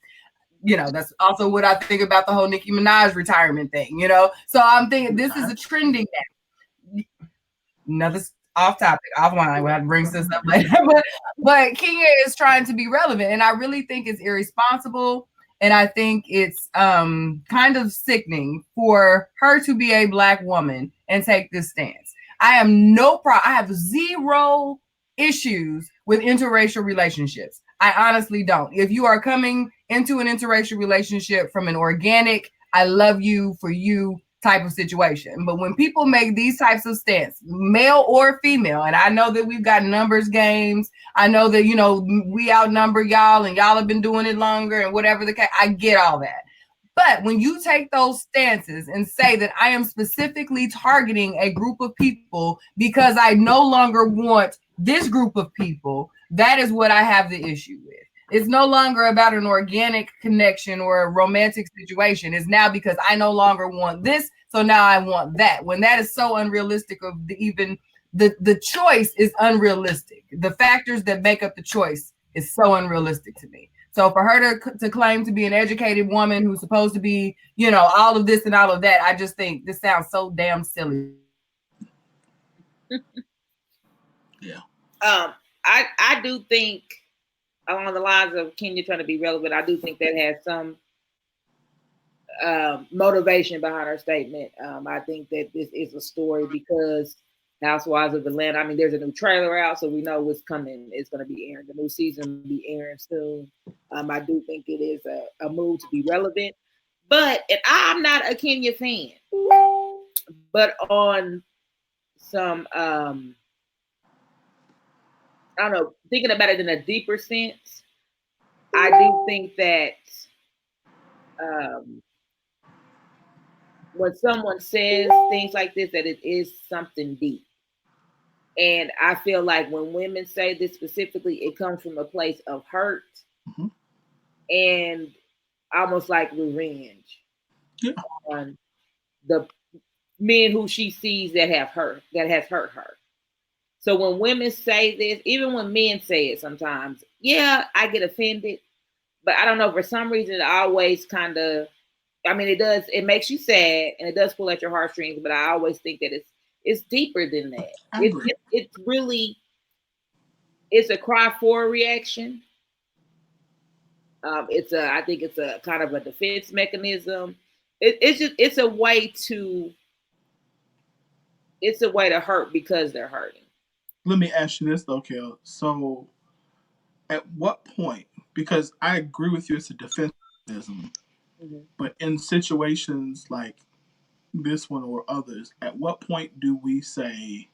Speaker 2: That's also what I think about the whole Nicki Minaj retirement thing, So I'm thinking this is a trending now. Another off topic, offline. We'll have to bring this up later. But Kenya is trying to be relevant, and I really think it's irresponsible, and I think it's kind of sickening for her to be a Black woman and take this stance. I have zero issues with interracial relationships. I honestly don't. If you are coming into an interracial relationship from an organic, I love you for you type of situation. But when people make these types of stance, male or female, and I know that we've got numbers games. I know that, we outnumber y'all and y'all have been doing it longer and whatever the case, I get all that. But when you take those stances and say that I am specifically targeting a group of people because I no longer want this group of people, that is what I have the issue with. It's no longer about an organic connection or a romantic situation. It's now because I no longer want this, so now I want that. When that is so unrealistic, even the choice is unrealistic. The factors that make up the choice is so unrealistic to me. So for her to claim to be an educated woman who's supposed to be, all of this and all of that, I just think this sounds so damn silly.
Speaker 1: Yeah.
Speaker 3: I do think along the lines of Kenya trying to be relevant, I do think that has some motivation behind her statement. I think that this is a story because Housewives of Atlanta, I mean, there's a new trailer out, so we know what's coming. It's going to be airing. The new season will be airing soon. I do think it is a move to be relevant. And I'm not a Kenya fan. But on some, I don't know, thinking about it in a deeper sense, I do think that when someone says things like this, that it is something deep. And I feel like when women say this specifically, it comes from a place of hurt and almost like revenge on the men who she sees that has hurt her. So when women say this, even when men say it sometimes, yeah, I get offended. But I don't know, for some reason, it always kind of, it makes you sad and it does pull at your heartstrings, but I always think that it's deeper than that. It's really, it's a cry for a reaction. I think it's a kind of a defense mechanism. It's a way to hurt because they're hurting.
Speaker 1: Let me ask you this though, Kel. So At what point? Because I agree with you, it's a defensivism,
Speaker 3: Mhm.
Speaker 1: but in situations like this one or others, at what point do we say,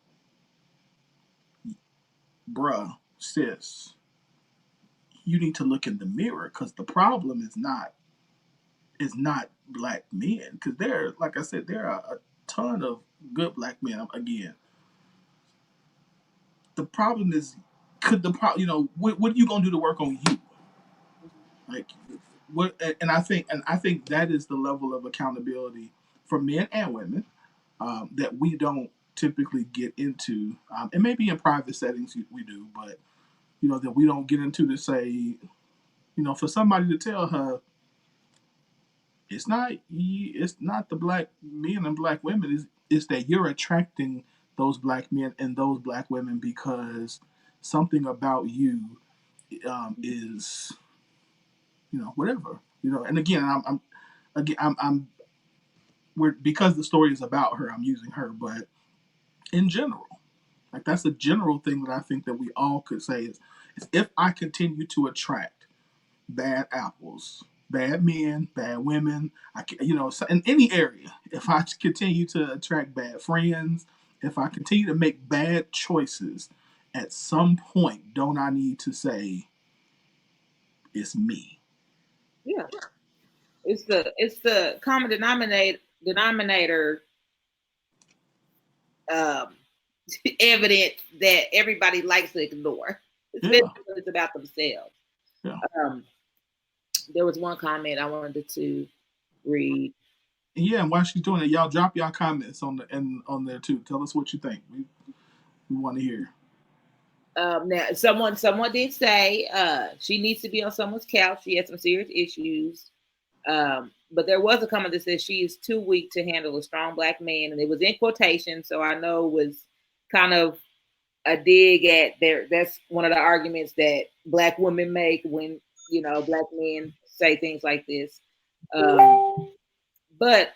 Speaker 1: bruh, sis, you need to look in the mirror? Because the problem is not black men. Because there, like I said, there are a ton of good black men. Again, the problem is, could the pro, what are you gonna do to work on you? Like, what? And I think that is the level of accountability for men and women that we don't typically get into. And maybe in private settings we do, but that we don't get into to say, for somebody to tell her it's not the black men and black women. It's that you're attracting those black men and those black women because something about you is whatever. And again, I'm we're because the story is about her. I'm using her, but in general, like that's a general thing that I think that we all could say is if I continue to attract bad apples, bad men, bad women. So in any area, if I continue to attract bad friends, if I continue to make bad choices, at some point, don't I need to say it's me?
Speaker 3: Yeah, it's the common denominator um, evidence that everybody likes to ignore, especially
Speaker 1: Yeah,
Speaker 3: when it's about themselves.
Speaker 1: yeah,
Speaker 3: Um, there was one comment I wanted to read.
Speaker 1: yeah. And while she's doing it, y'all drop y'all comments on there too. Tell us what you think. We want to hear.
Speaker 3: Now, someone did say she needs to be on someone's couch. She had some serious issues. But there was a comment that says she is too weak to handle a strong black man, and it was in quotation, so I know it was kind of a dig at there. That's one of the arguments that black women make when black men say things like this. But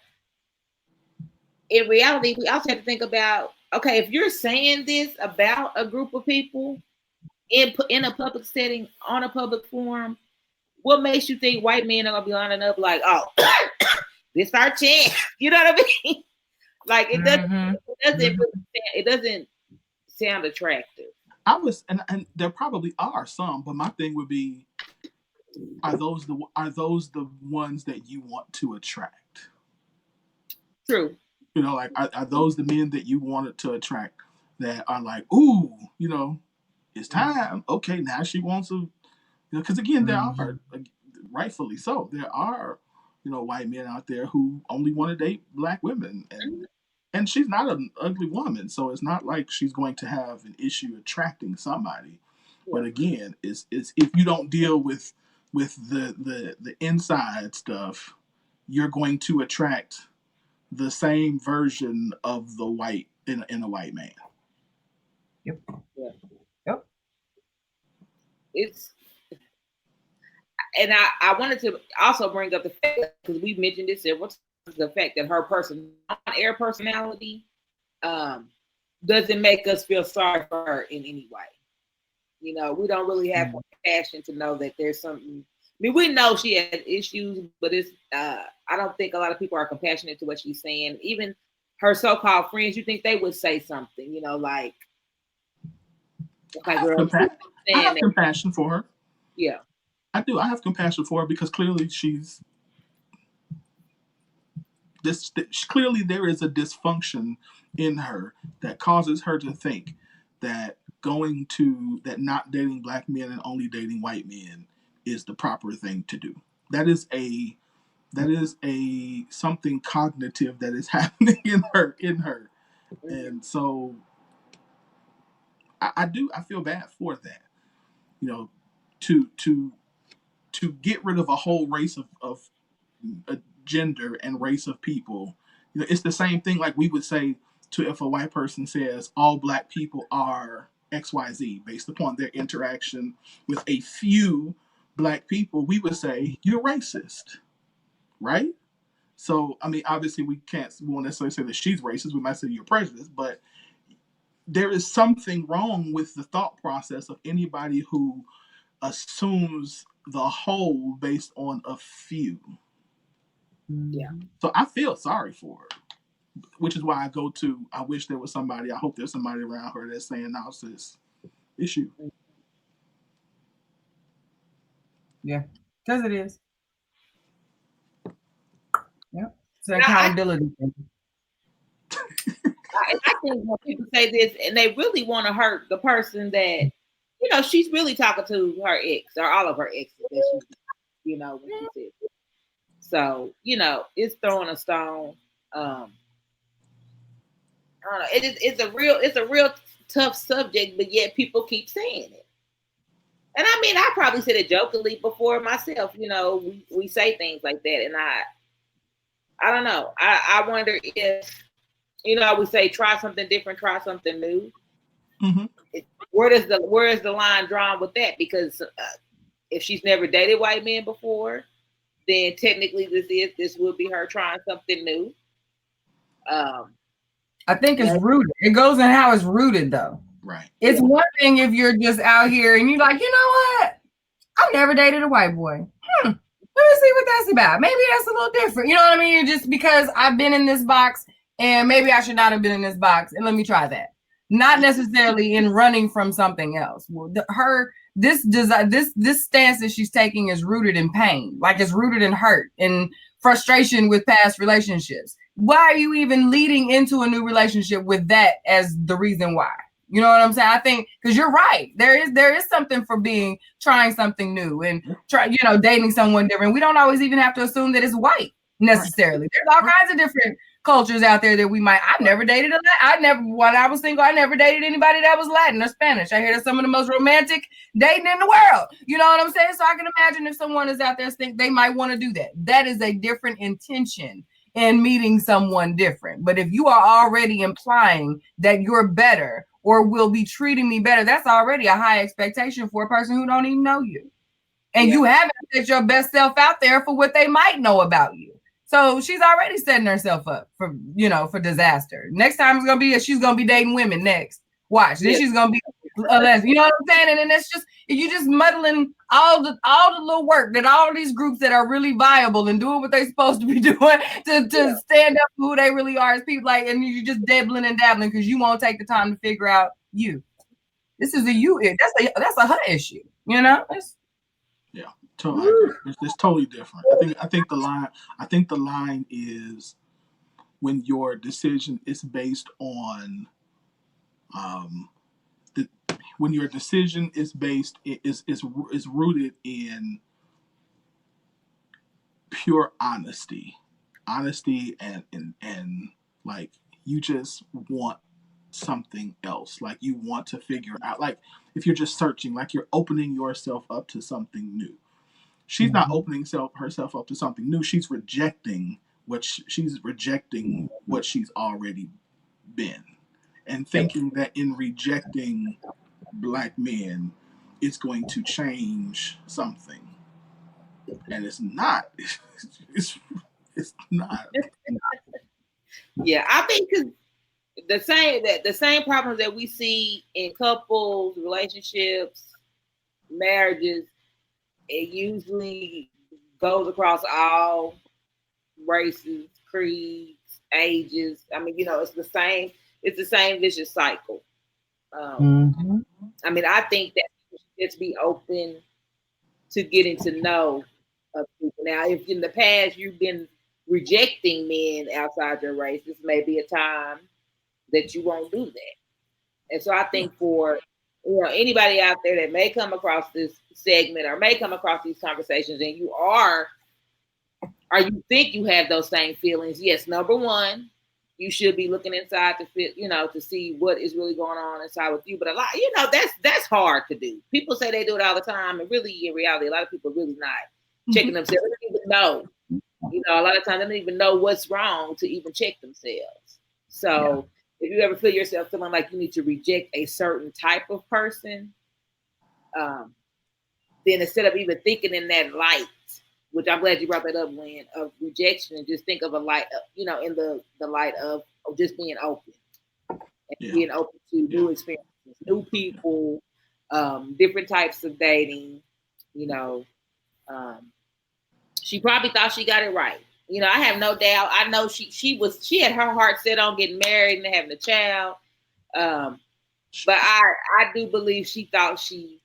Speaker 3: in reality, we also have to think about, okay, if you're saying this about a group of people in a public setting on a public forum, what makes you think white men are gonna be lining up like, oh, this our chance? You know what I mean? Like it doesn't sound attractive.
Speaker 1: I was, and there probably are some, but my thing would be, are those the ones that you want to attract?
Speaker 3: True.
Speaker 1: Like are those the men that you wanted to attract that are like, ooh, it's time. Okay, now she wants to, because again, there are, rightfully so, there are, white men out there who only want to date black women, and she's not an ugly woman, so it's not like she's going to have an issue attracting somebody.
Speaker 3: Yeah.
Speaker 1: But again, it's if you don't deal with the inside stuff, you're going to attract the same version of the white in a white man.
Speaker 2: Yep.
Speaker 3: Yeah.
Speaker 2: Yep.
Speaker 3: It's and I wanted to also bring up the fact, because we've mentioned this several times, the fact that her on-air personality doesn't make us feel sorry for her in any way. We don't really have compassion to know that there's something. I mean, we know she had issues, but it's I don't think a lot of people are compassionate to what she's saying. Even her so-called friends, you think they would say something, like
Speaker 1: I
Speaker 3: girl,
Speaker 1: have compassion for her.
Speaker 3: Yeah.
Speaker 1: I do. I have compassion for her because clearly clearly there is a dysfunction in her that causes her to think that not dating black men and only dating white men is the proper thing to do. That is a something cognitive that is happening in her. And so I feel bad for that. To get rid of a whole race of gender and race of people. It's the same thing like we would say to if a white person says all black people are XYZ based upon their interaction with a few black people, we would say you're racist, right? So, I mean, obviously we won't necessarily say that she's racist. We might say you're prejudiced, but there is something wrong with the thought process of anybody who assumes the whole based on a few.
Speaker 3: Yeah.
Speaker 1: So I feel sorry for her, which is why I wish there was somebody, I hope there's somebody around her that's saying, no, it's this issue.
Speaker 2: Yeah, because it is. Yeah, it's an
Speaker 3: Now,
Speaker 2: accountability thing.
Speaker 3: I think when people say this and they really want to hurt the person that, she's really talking to her ex or all of her exes that she, when she said it. So, it's throwing a stone. I don't know. It's a real tough subject, but yet people keep saying it. And I mean, I probably said it jokingly before myself. We say things like that, and I don't know. I wonder if, we say try something different, try something new.
Speaker 1: Mm-hmm.
Speaker 3: Where is the line drawn with that? Because if she's never dated white men before, then technically this would be her trying something new.
Speaker 2: I think it's rooted. It goes in how it's rooted, though.
Speaker 1: Right.
Speaker 2: It's one thing if you're just out here and you're like, you know what? I've never dated a white boy. Let me see what that's about. Maybe that's a little different. You know what I mean? Just because I've been in this box and maybe I should not have been in this box, and let me try that. Not necessarily in running from something else. This stance that she's taking is rooted in pain, like it's rooted in hurt and frustration with past relationships. Why are you even leading into a new relationship with that as the reason why? You know what I'm saying? I think because you're right. There is something for trying something new and dating someone different. We don't always even have to assume that it's white necessarily. There's all kinds of different cultures out there that we might. When I was single, I never dated anybody that was Latin or Spanish. I hear that's some of the most romantic dating in the world. You know what I'm saying? So I can imagine if someone is out there think they might want to do that. That is a different intention in meeting someone different. But if you are already implying that you're better or will be treating me better, that's already a high expectation for a person who don't even know you. And you haven't set your best self out there for what they might know about you. So she's already setting herself up for disaster. Next time it's gonna be she's gonna be dating women next. Watch. Then she's gonna be a lesbian. You know what I'm saying? And then it's just you just muddling all the little work that all these groups that are really viable and doing what they're supposed to be doing to stand up for who they really are as people, and you're just dabbling and dabbling because you won't take the time to figure out you. This is a you. That's a her issue.
Speaker 1: Yeah, totally. It's totally different. I think the line is when your decision is based on when your decision is rooted in pure honesty and like you just want something else, like you want to figure out, like if you're just searching, like you're opening yourself up to something new. She's not opening herself up to something new. She's rejecting what she's already been, and thinking that in rejecting black men, it's going to change something, and it's not. It's not.
Speaker 3: Yeah, I think because the same problems that we see in couples, relationships, marriages, it usually goes across all races, creeds, ages. I mean, it's the same vicious cycle. I mean, I think that we should just be open to getting to know people. Now, if in the past you've been rejecting men outside your race, this may be a time that you won't do that. And so I think for anybody out there that may come across this segment or may come across these conversations and you think you have those same feelings, yes, number one, you should be looking inside to see what is really going on inside with you. But a lot, that's hard to do. People say they do it all the time, and really, in reality, a lot of people are really not checking themselves. They don't even know. A lot of times they don't even know what's wrong to even check themselves. So if you ever feel yourself feeling like you need to reject a certain type of person, then instead of even thinking in that light, which I'm glad you brought that up, Lynn, of rejection, and just think of a light, in the light of just being open and being open to new experiences, new people, different types of dating, You know, she probably thought she got it right. You know, I have no doubt. I know she had her heart set on getting married and having a child. But I do believe she thought she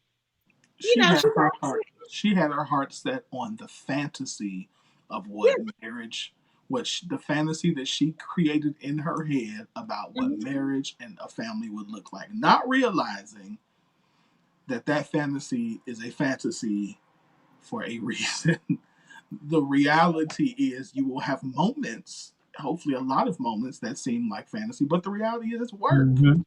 Speaker 1: had her heart set on the fantasy of what marriage, the fantasy that she created in her head about what marriage and a family would look like, not realizing that fantasy is a fantasy for a reason. The reality is you will have moments, hopefully a lot of moments that seem like fantasy, but the reality is it's work. Mm-hmm.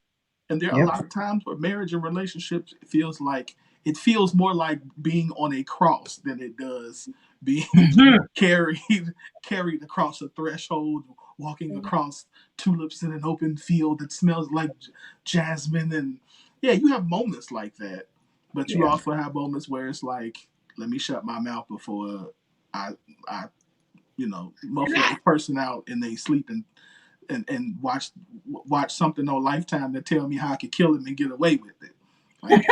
Speaker 1: And there are a lot of times where marriage and relationships feels more like being on a cross than it does being carried across a threshold, walking across tulips in an open field that smells like jasmine. And you have moments like that, but you also have moments where it's like, let me shut my mouth before I muffle a person out and they sleep and watch something on Lifetime that tell me how I could kill him and get away with it. Like,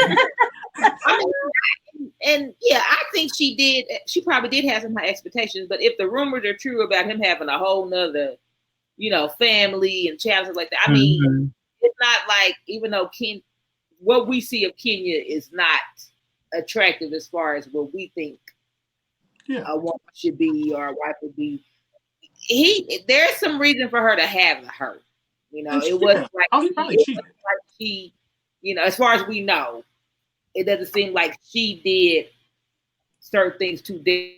Speaker 3: I think she did. She probably did have some high expectations, but if the rumors are true about him having a whole nother, family and child like that, I mean, it's not like, even though what we see of Kenya is not attractive as far as what we think a woman should be or a wife would be. There's some reason for her to have the hurt. It wasn't like she, as far as we know, it doesn't seem like she did certain things to the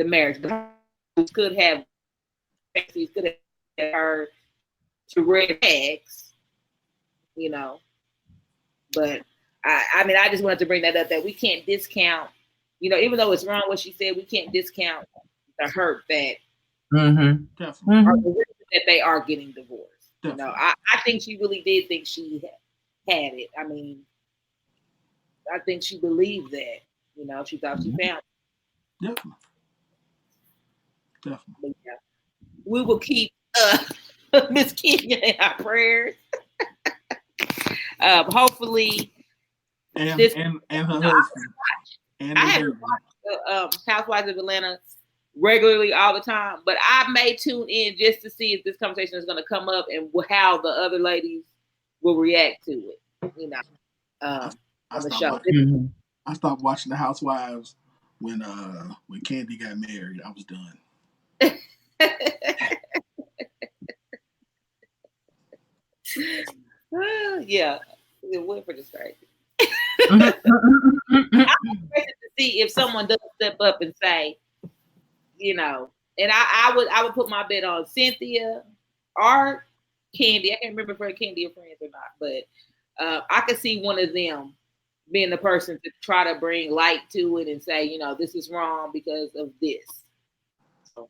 Speaker 3: marriage. But could have her to red flags, But I just wanted to bring that up, that we can't discount, even though it's wrong what she said, we can't discount the hurt that that they are getting divorced. I think she really did think she had it. I mean, I think she believed that. She thought she found it.
Speaker 1: Definitely.
Speaker 3: We will keep Miss Kenya in our prayers. Hopefully,
Speaker 1: and her husband.
Speaker 3: I haven't watched Housewives of Atlanta regularly all the time, but I may tune in just to see if this conversation is going to come up and how the other ladies will react to it. On the show.
Speaker 1: I stopped watching the Housewives when Candy got married. I was done.
Speaker 3: Winfred is crazy. I'm excited to see if someone does step up and say, and I would put my bet on Cynthia or Candy. I can't remember if her Candy are friends or not, but I could see one of them being the person to try to bring light to it and say, this is wrong because of this. So,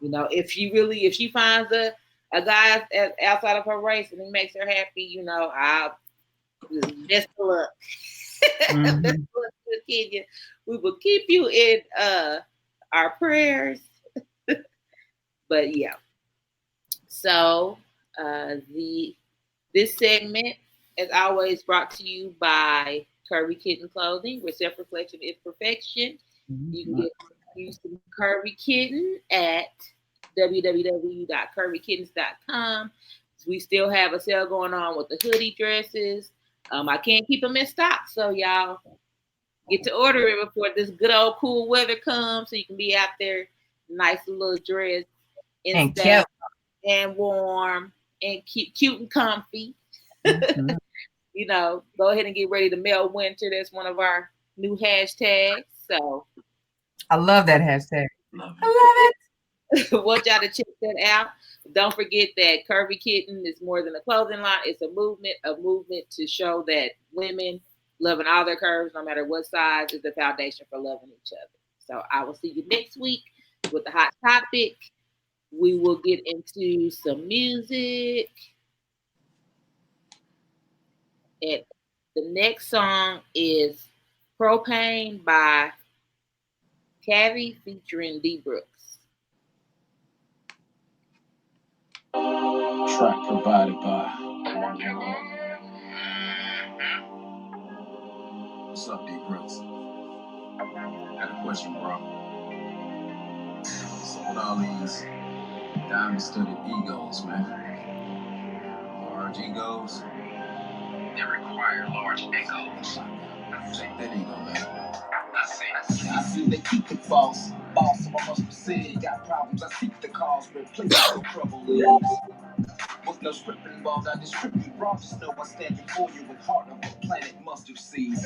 Speaker 3: if she finds a guy outside of her race and he makes her happy, I'll best of luck. Best of luck to Kenya. We will keep you in our prayers. But yeah. So this segment is always brought to you by Curvy Kitten Clothing, where self-reflection is perfection. You can get some Curvy Kitten at www.curvykittens.com. We still have a sale going on with the hoodie dresses. I can't keep them in stock, so y'all get to order it before this good old cool weather comes, so you can be out there, nice little dress, and style, and warm, and cute and comfy. Go ahead and get ready to mail winter. That's one of our new hashtags. So
Speaker 2: I love that hashtag.
Speaker 3: I love it. Want y'all to check that out. Don't forget that Curvy Kitten is more than a clothing line. It's a movement to show that women loving all their curves, no matter what size, is the foundation for loving each other. So I will see you next week with the hot topic. We will get into some music. And the next song is Propane by Cavi featuring D Brooks.
Speaker 1: Track provided by. What's up, D Brooks? Got a question, bro. So with all these diamond-studded egos, man, large egos, they require large egos. Check that ego, man. I see they keep it false. Boss, so I must proceed. Got problems, I seek the cause. Replace the trouble is. With no script involved, I distribute raw. Just know I stand before you with heart of a planet mustard seed.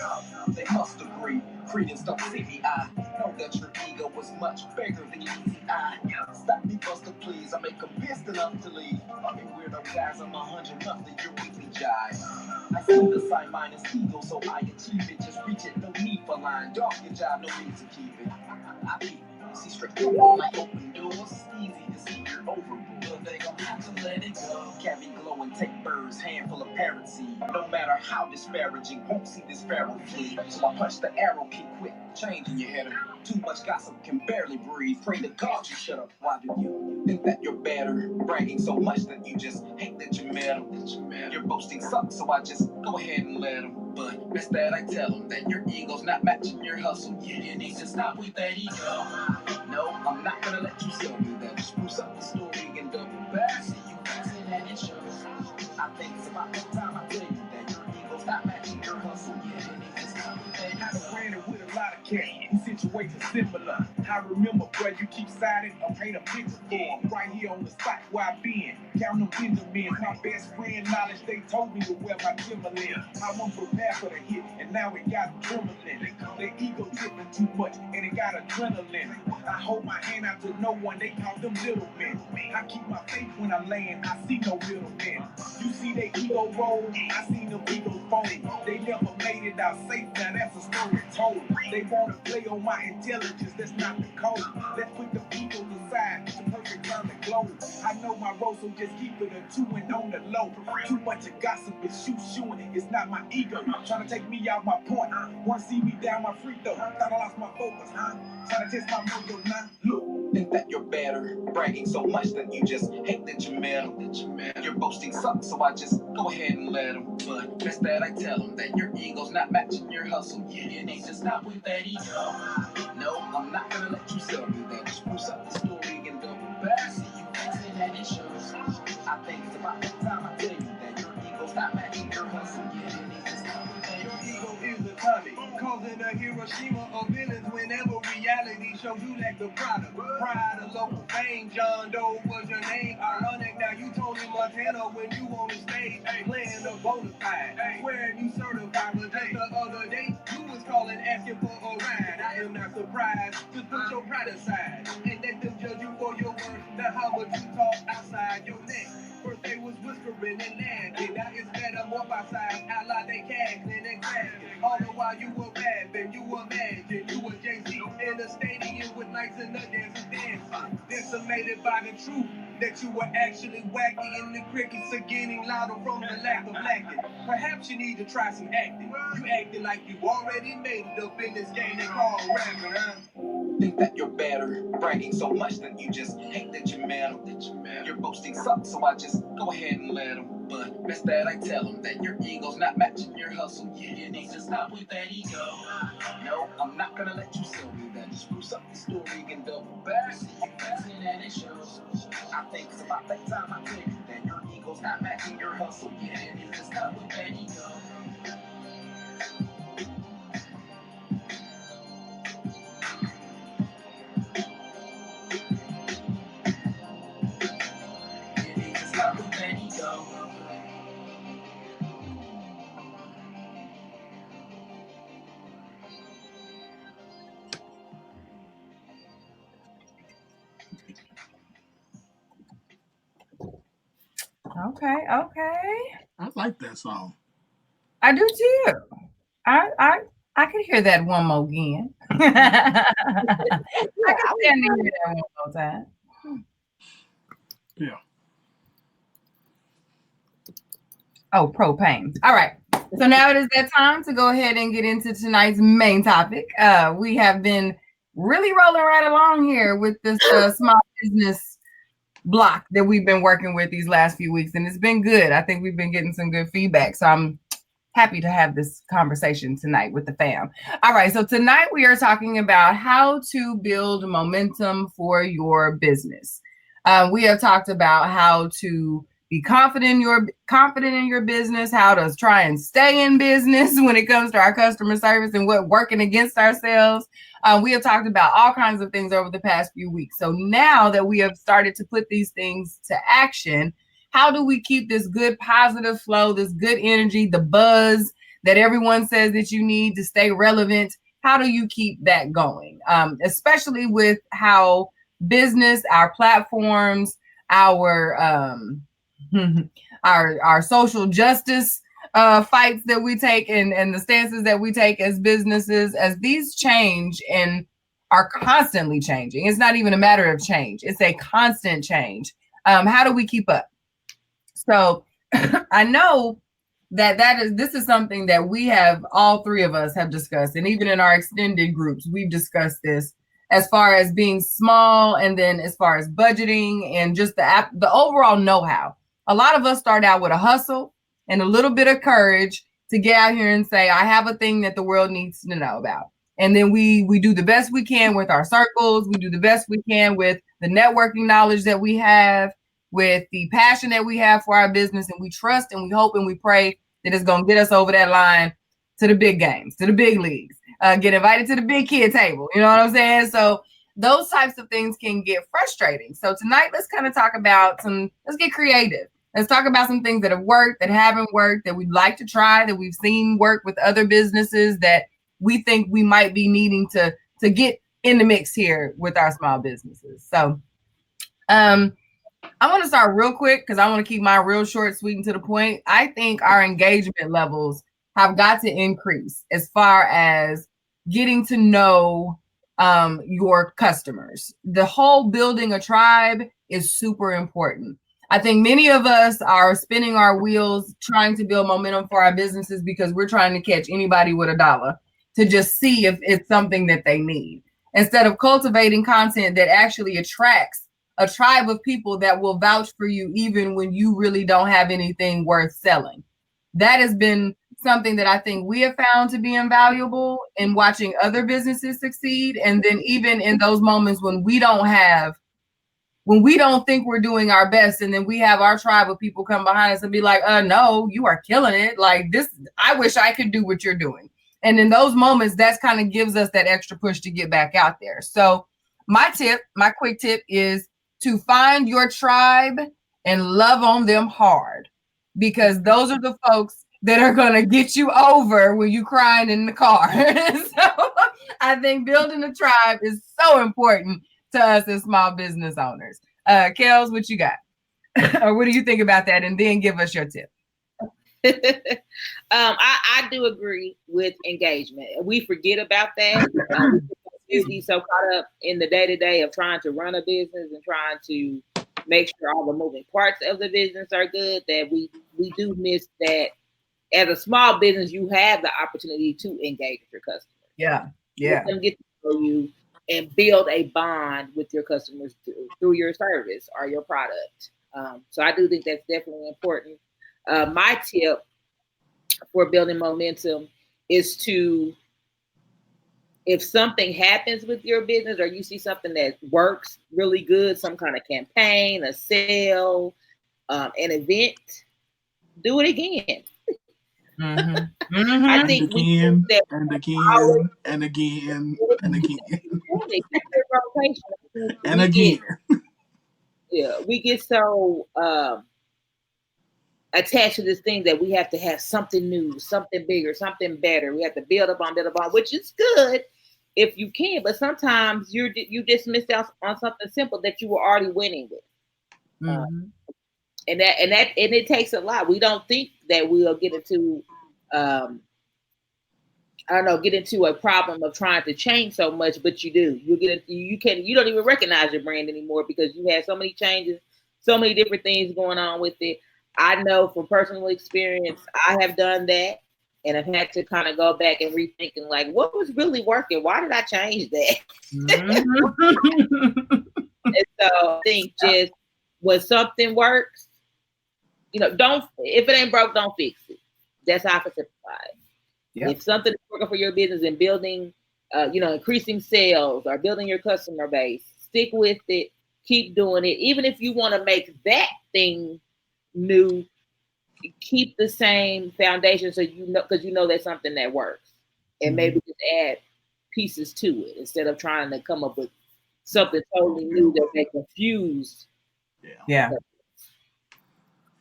Speaker 1: They must agree. Credence don't see me. I know that your ego was much bigger than your easy eye. Stop me, Buster, please. I make them pissed enough to leave. Fucking weirdo guys, I'm 100 nothing. You're weekly jive. I see the sign minus ego, so I achieve it. Just reach it, no need for line. Dog your job, no need to keep it. I keep it. See straight through like open doors. It's easy to see you're overboard. They gon' have to let it go. Cabby glow and take birds, handful of parrot seed. No matter how disparaging, won't see this pharaoh flee. So I punch the arrow, keep quick, change in your head. Too much gossip can barely breathe. Pray to God you shut up. Why do you think that you're better? Bragging so much that you just hate that you're metal. Your boasting sucks, so I just go ahead and let them. But best that I tell them that your ego's not matching your hustle. Yeah, you need to stop with that ego. No, I'm not gonna let you sell me that. Spruce up the story and double back. See you passing and it shows. I think it's about that time I tell you that your ego's not matching your hustle. Yeah, you need to stop with that. I ran it with a lot of cats in situations similar. I remember, bro, you keep siding. I paint a picture for him right here on the spot where I been. Count them Benjamins. My best friend knowledge, they told me to wear my Timberland. I won't prepare for the hit, and now it got trembling. Their ego tripping too much, and it got adrenaline. I hold my hand out to no one, they call them little men. I keep my faith when I land, I see no little men. You see they ego roll, I seen them egos fold. They never made it out safe, now that's a story told. They wanna play on my intelligence, that's not the code. Let's put the egos aside, it's the perfect time to glow. I know my role, so just keep it a 2 and on the low. Too much of gossip is shooting, it's not my ego. Trying to take me out my point, wanna see me down my free throw. Thought I lost my focus, trying to test my mojo now. Look, think that you're better, bragging so much that you just hate that you're metal. Your boasting sucks, so I just go ahead and let them. But best that I tell them that your ego's not matching your hustle. Yeah, you need to stop with that ego. No, I'm not gonna let you sell me that. Spruce up the story and double back. See you passing and it shows. I think it's about that time I tell you that your ego's not matching your hustle. Yeah, you need to stop with that. Your ego is a atomic, causing a Hiroshima of villains whenever reality shows you lack the product. Pride of local fame, John Doe was your name. Ironic, now you Tony Montana when you on the stage, playing the bona fide, swearing you certified, but just the other day, you was calling asking for a ride. I am not surprised, just put your pride aside, and let them judge you for your worth, not how much you talk outside your neck. First they was whispering and nagging, now it's metamorphosized, out like they cackling and cracking. All the while you were bad, then you imagine you were Jay-Z in the stadium with lights and the dancers dancing. Decimated by the truth that you were actually wacky, and the crickets are getting louder from the lack of lacking. Perhaps you need to try some acting. You acting like you already made it up in this game they call rapping, Think that you're better, bragging so much that you just hate that you're metal. Your boasting sucks, so I just go ahead and let them. But best that I tell them that your ego's not matching your hustle. Yeah, you need to stop with that ego. No, I'm not gonna let you sell me that. Just spruce up the story and double back. See you passing and it shows. I think it's about that time I tell you that your ego's not matching your hustle. Yeah, you need to stop with that ego. You need to stop with that ego.
Speaker 2: Okay.
Speaker 4: I like that song.
Speaker 2: I do too. I could hear that one more again. I could stand to hear that one more time.
Speaker 4: Yeah.
Speaker 2: Oh, propane. All right. So now it is that time to go ahead and get into tonight's main topic. We have been really rolling right along here with this small business block that we've been working with these last few weeks, and it's been good. I think we've been getting some good feedback. So I'm happy to have this conversation tonight with the fam. All right, so tonight we are talking about how to build momentum for your business. We have talked about how to be confident in your business, how to try and stay in business when it comes to our customer service and what working against ourselves. We have talked about all kinds of things over the past few weeks. So now that we have started to put these things to action, how do we keep this good positive flow, this good energy, the buzz that everyone says that you need to stay relevant? How do you keep that going? Especially with how business, our platforms, our social justice fights that we take and the stances that we take as businesses, as these change and are constantly changing. It's not even a matter of change. It's a constant change. How do we keep up? So I know this is something that we have, all three of us have discussed. And even in our extended groups, we've discussed this as far as being small, and then as far as budgeting and just the overall know-how. A lot of us start out with a hustle and a little bit of courage to get out here and say, I have a thing that the world needs to know about. And then we do the best we can with our circles. We do the best we can with the networking knowledge that we have, with the passion that we have for our business. And we trust and we hope and we pray that it's going to get us over that line to the big games, to the big leagues, get invited to the big kid table. You know what I'm saying? So those types of things can get frustrating. So tonight, let's kind of talk about let's get creative. Let's talk about some things that have worked, that haven't worked, that we'd like to try, that we've seen work with other businesses, that we think we might be needing to get in the mix here with our small businesses. So I want to start real quick because I want to keep mine real short, sweet, and to the point. I think our engagement levels have got to increase as far as getting to know your customers. The whole building a tribe is super important. I think many of us are spinning our wheels trying to build momentum for our businesses because we're trying to catch anybody with $1 to just see if it's something that they need, instead of cultivating content that actually attracts a tribe of people that will vouch for you even when you really don't have anything worth selling. That has been something that I think we have found to be invaluable in watching other businesses succeed. And then even in those moments when we don't think we're doing our best, and then we have our tribe of people come behind us and be like, no, you are killing it. Like this, I wish I could do what you're doing. And in those moments, that's kind of gives us that extra push to get back out there. So my quick tip is to find your tribe and love on them hard, because those are the folks that are going to get you over when you crying in the car. So I think building a tribe is so important to us as small business owners. Kellz, what you got? Or what do you think about that? And then give us your tip.
Speaker 3: I do agree with engagement. We forget about that. We're so caught up in the day-to-day of trying to run a business and trying to make sure all the moving parts of the business are good that we do miss that. As a small business, you have the opportunity to engage with your customers.
Speaker 2: Yeah.
Speaker 3: Let them get to know you and build a bond with your customers through your service or your product. So I do think that's definitely important. My tip for building momentum is to, if something happens with your business or you see something that works really good, some kind of campaign, a sale, an event, do it again.
Speaker 2: Mm-hmm. Mm-hmm.
Speaker 3: I think
Speaker 4: again. And again.
Speaker 3: We get so attached to this thing that we have to have something new, something bigger, something better. We have to build up on, which is good if you can, but sometimes you just missed out on something simple that you were already winning with. Mm-hmm. And it takes a lot. We don't think that we'll get into get into a problem of trying to change so much, but you do. You don't even recognize your brand anymore because you had so many changes, so many different things going on with it. I know from personal experience, I have done that, and I've had to kind of go back and rethink and like, what was really working? Why did I change that? Mm-hmm. And so I think just when something works, if it ain't broke, don't fix it. That's how I can simplify it.
Speaker 2: Yep.
Speaker 3: If something is working for your business and building, increasing sales or building your customer base, stick with it. Keep doing it. Even if you want to make that thing new, keep the same foundation so because you know that's something that works. And maybe just add pieces to it instead of trying to come up with something totally new that may confuse.
Speaker 2: Yeah.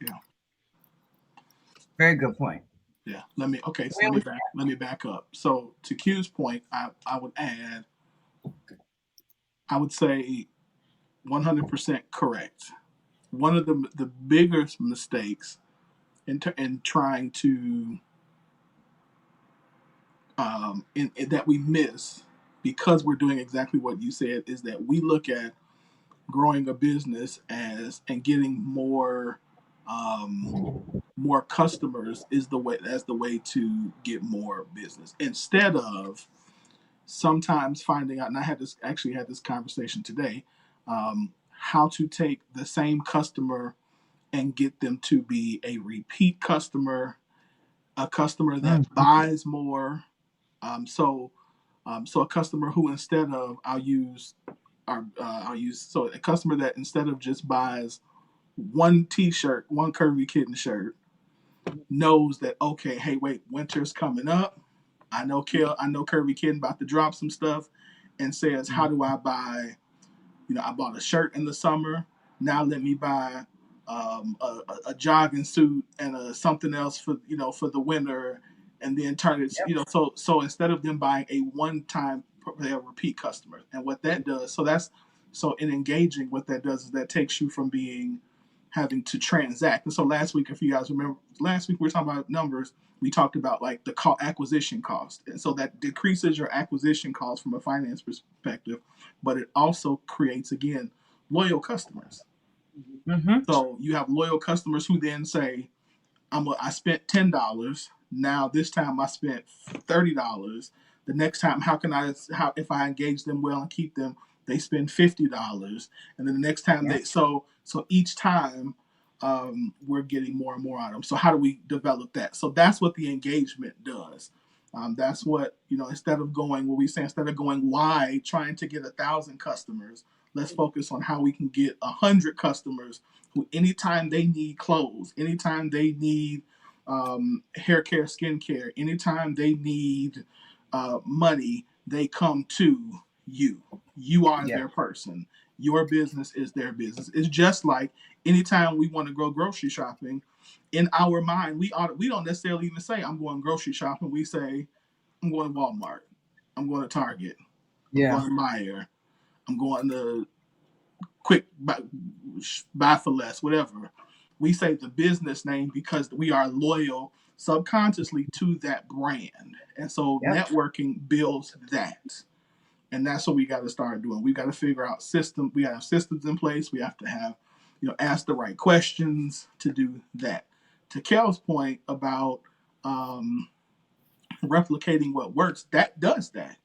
Speaker 4: Yeah.
Speaker 2: Very good point.
Speaker 4: Yeah. Let me back up. So to Q's point, I would add, I would say 100% correct. One of the biggest mistakes in trying to that we miss because we're doing exactly what you said is that we look at growing a business as and getting more more customers is the way to get more business instead of sometimes finding out. And I had this conversation today, how to take the same customer and get them to be a repeat customer, a customer that buys more. So a customer who instead of so a customer that instead of just buys one T-shirt, one Curvy Kitten shirt, knows that okay, hey, wait, winter's coming up. I know Curvy Kitten about to drop some stuff, and says, how do I buy? I bought a shirt in the summer. Now let me buy a jogging suit and something else for the winter, and then turn it. So instead of them buying a one-time, they are repeat customers. And what that does, so in engaging, what that does is that takes you from having to transact. And so last week, if you guys remember, we were talking about numbers. We talked about like the acquisition cost. And so that decreases your acquisition cost from a finance perspective, but it also creates, again, loyal customers.
Speaker 2: Mm-hmm.
Speaker 4: So you have loyal customers who then say, I spent $10. Now this time I spent $30. The next time, if I engage them well and keep them, they spend $50, and then the next time so each time we're getting more and more out of them. So how do we develop that? So that's what the engagement does. That's what instead of going wide trying to get 1,000 customers, let's focus on how we can get 100 customers who, anytime they need clothes, anytime they need hair care, skin care, anytime they need money, they come to you. You are their person. Your business is their business. It's just like anytime we want to go grocery shopping, in our mind, we don't necessarily even say, I'm going grocery shopping. We say, I'm going to Walmart. I'm going to Target. I'm going to Meijer. I'm going to Quick buy for less, whatever. We say the business name because we are loyal subconsciously to that brand. And so networking builds that. And that's what we got to start doing. We got to figure out systems. We have systems in place. We have to have, ask the right questions to do that. To Kell's point about replicating what works, that does that.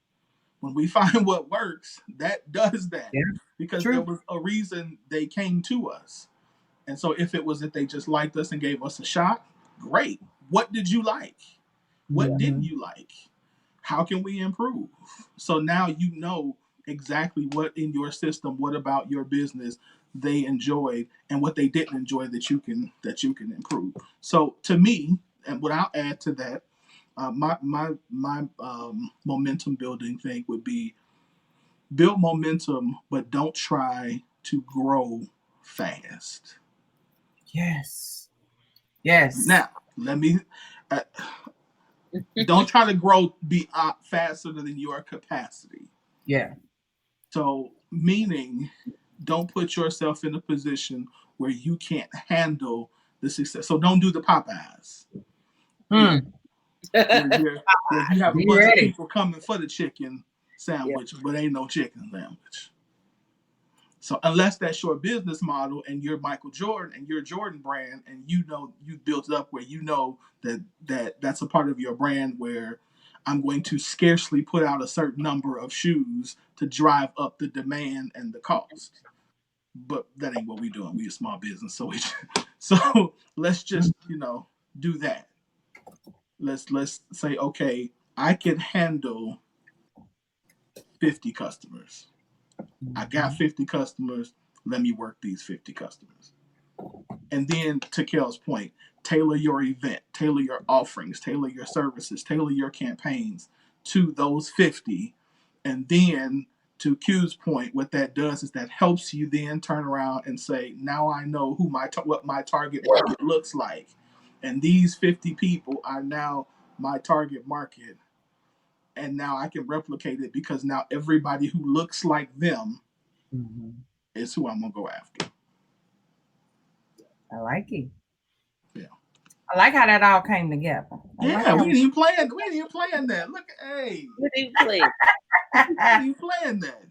Speaker 4: When we find what works, that does that. Yeah, because there was a reason they came to us. And so if it was that they just liked us and gave us a shot, great. What did you like? What didn't you like? How can we improve? So now you know exactly what in your system, what about your business they enjoyed and what they didn't enjoy that you can improve. So to me, and what I'll add to that, my momentum building thing would be build momentum, but don't try to grow fast.
Speaker 2: Yes.
Speaker 4: Now, let me. Don't try to grow faster than your capacity.
Speaker 2: Yeah.
Speaker 4: So, meaning, don't put yourself in a position where you can't handle the success. So, don't do the Popeyes. Where you have a bunch of people coming for the chicken sandwich, but ain't no chicken sandwich. So unless that's your business model and you're Michael Jordan and you're Jordan brand and you built it up where that's a part of your brand where I'm going to scarcely put out a certain number of shoes to drive up the demand and the cost. But that ain't what we're doing. We're a small business. So let's just, do that. let's say, okay, I can handle 50 customers. I got 50 customers. Let me work these 50 customers. And then, to Kell's point, tailor your event, tailor your offerings, tailor your services, tailor your campaigns to those 50. And then, to Q's point, what that does is that helps you then turn around and say, now I know what my target market looks like. And these 50 people are now my target market. And now I can replicate it because now everybody who looks like them is who I'm going to go after.
Speaker 2: I like it.
Speaker 4: Yeah.
Speaker 2: I like how that all came together.
Speaker 4: We didn't even plan that. Look, hey.
Speaker 3: We didn't even
Speaker 4: plan that.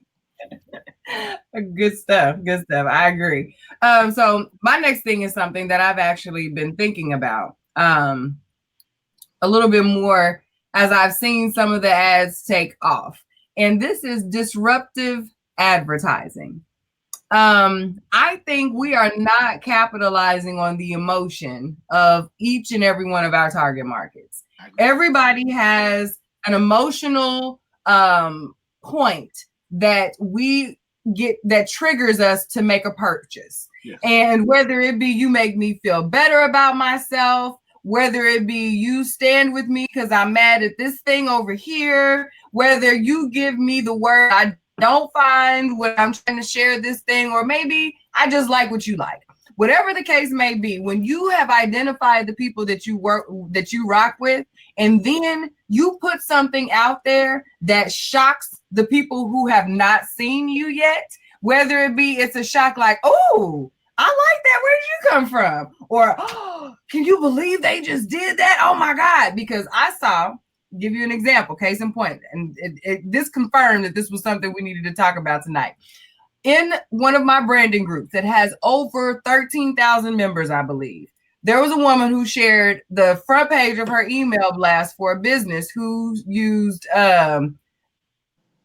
Speaker 2: Good stuff. I agree. So my next thing is something that I've actually been thinking about a little bit more as I've seen some of the ads take off. And this is disruptive advertising. I think we are not capitalizing on the emotion of each and every one of our target markets. Everybody has an emotional point that we get that triggers us to make a purchase. Yes. And whether it be you make me feel better about myself, whether it be you stand with me because I'm mad at this thing over here, whether you give me the word I don't find when I'm trying to share this thing, or maybe I just like what you like. Whatever the case may be, when you have identified the people that you rock with, and then you put something out there that shocks the people who have not seen you yet, whether it be it's a shock like, oh, I like that. Where did you come from? Or, oh, can you believe they just did that? Oh my God. Because I saw, give you an example, case in point, and this confirmed that this was something we needed to talk about tonight. In one of my branding groups that has over 13,000 members, I believe, there was a woman who shared the front page of her email blast for a business who used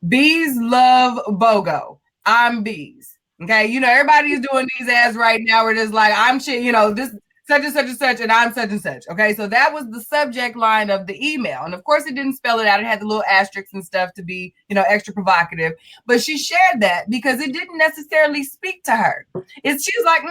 Speaker 2: Bees Love BOGO. I'm Bees. Okay, you know, everybody's doing these ads right now where it's like, I'm shit, you know, this such and such and such, and I'm such and such. Okay, so that was the subject line of the email. And of course, it didn't spell it out. It had the little asterisks and stuff to be, you know, extra provocative. But she shared that because it didn't necessarily speak to her. She's like,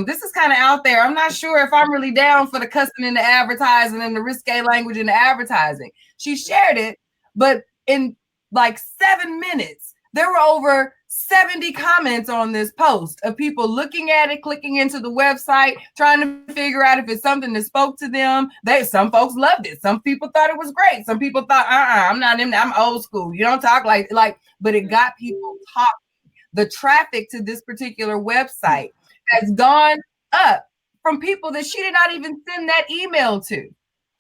Speaker 2: this is kind of out there. I'm not sure if I'm really down for the cussing in the advertising and the risque language in the advertising. She shared it, but in like 7 minutes, there were over 70 comments on this post of people looking at it, clicking into the website, trying to figure out if it's something that spoke to them. Some folks loved it. Some people thought it was great. Some people thought, I'm not in there. I'm old school. You don't talk like, but it got people talking. The traffic to this particular website has gone up from people that she did not even send that email to.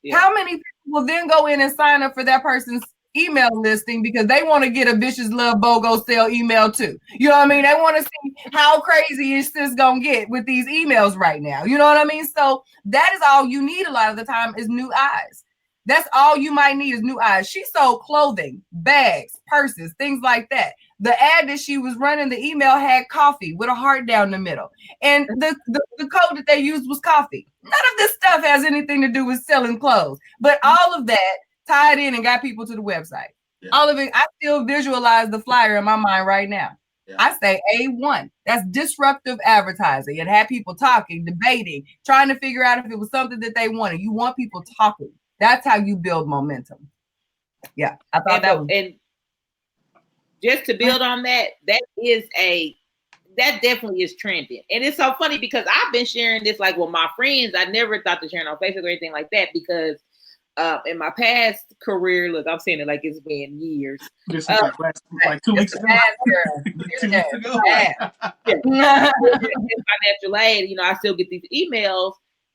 Speaker 2: Yeah. How many people will then go in and sign up for that person's email listing because they want to get a Vicious Love BOGO sale email too? You know what I mean? They want to see how crazy is this gonna get with these emails right now. You know what I mean? So that is all you need a lot of the time is new eyes. That's all you might need is new eyes. She sold clothing, bags, purses, things like that. The ad that she was running, the email had coffee with a heart down the middle. And the code that they used was coffee. None of this stuff has anything to do with selling clothes. But all of that tied in and got people to the website. Yeah. All of it, I still visualize the flyer in my mind right now. Yeah. I say A1. That's disruptive advertising. It had people talking, debating, trying to figure out if it was something that they wanted. You want people talking. That's how you build momentum. Yeah, I thought that was.
Speaker 3: And just to build on that, that definitely is trending. And it's so funny because I've been sharing this like with my friends. I never thought to share it on Facebook or anything like that because in my past career, look, I'm saying it like it's been years.
Speaker 4: This is like 2 weeks ago. 2 weeks ago.
Speaker 3: Financial aid, you know, I still get these emails,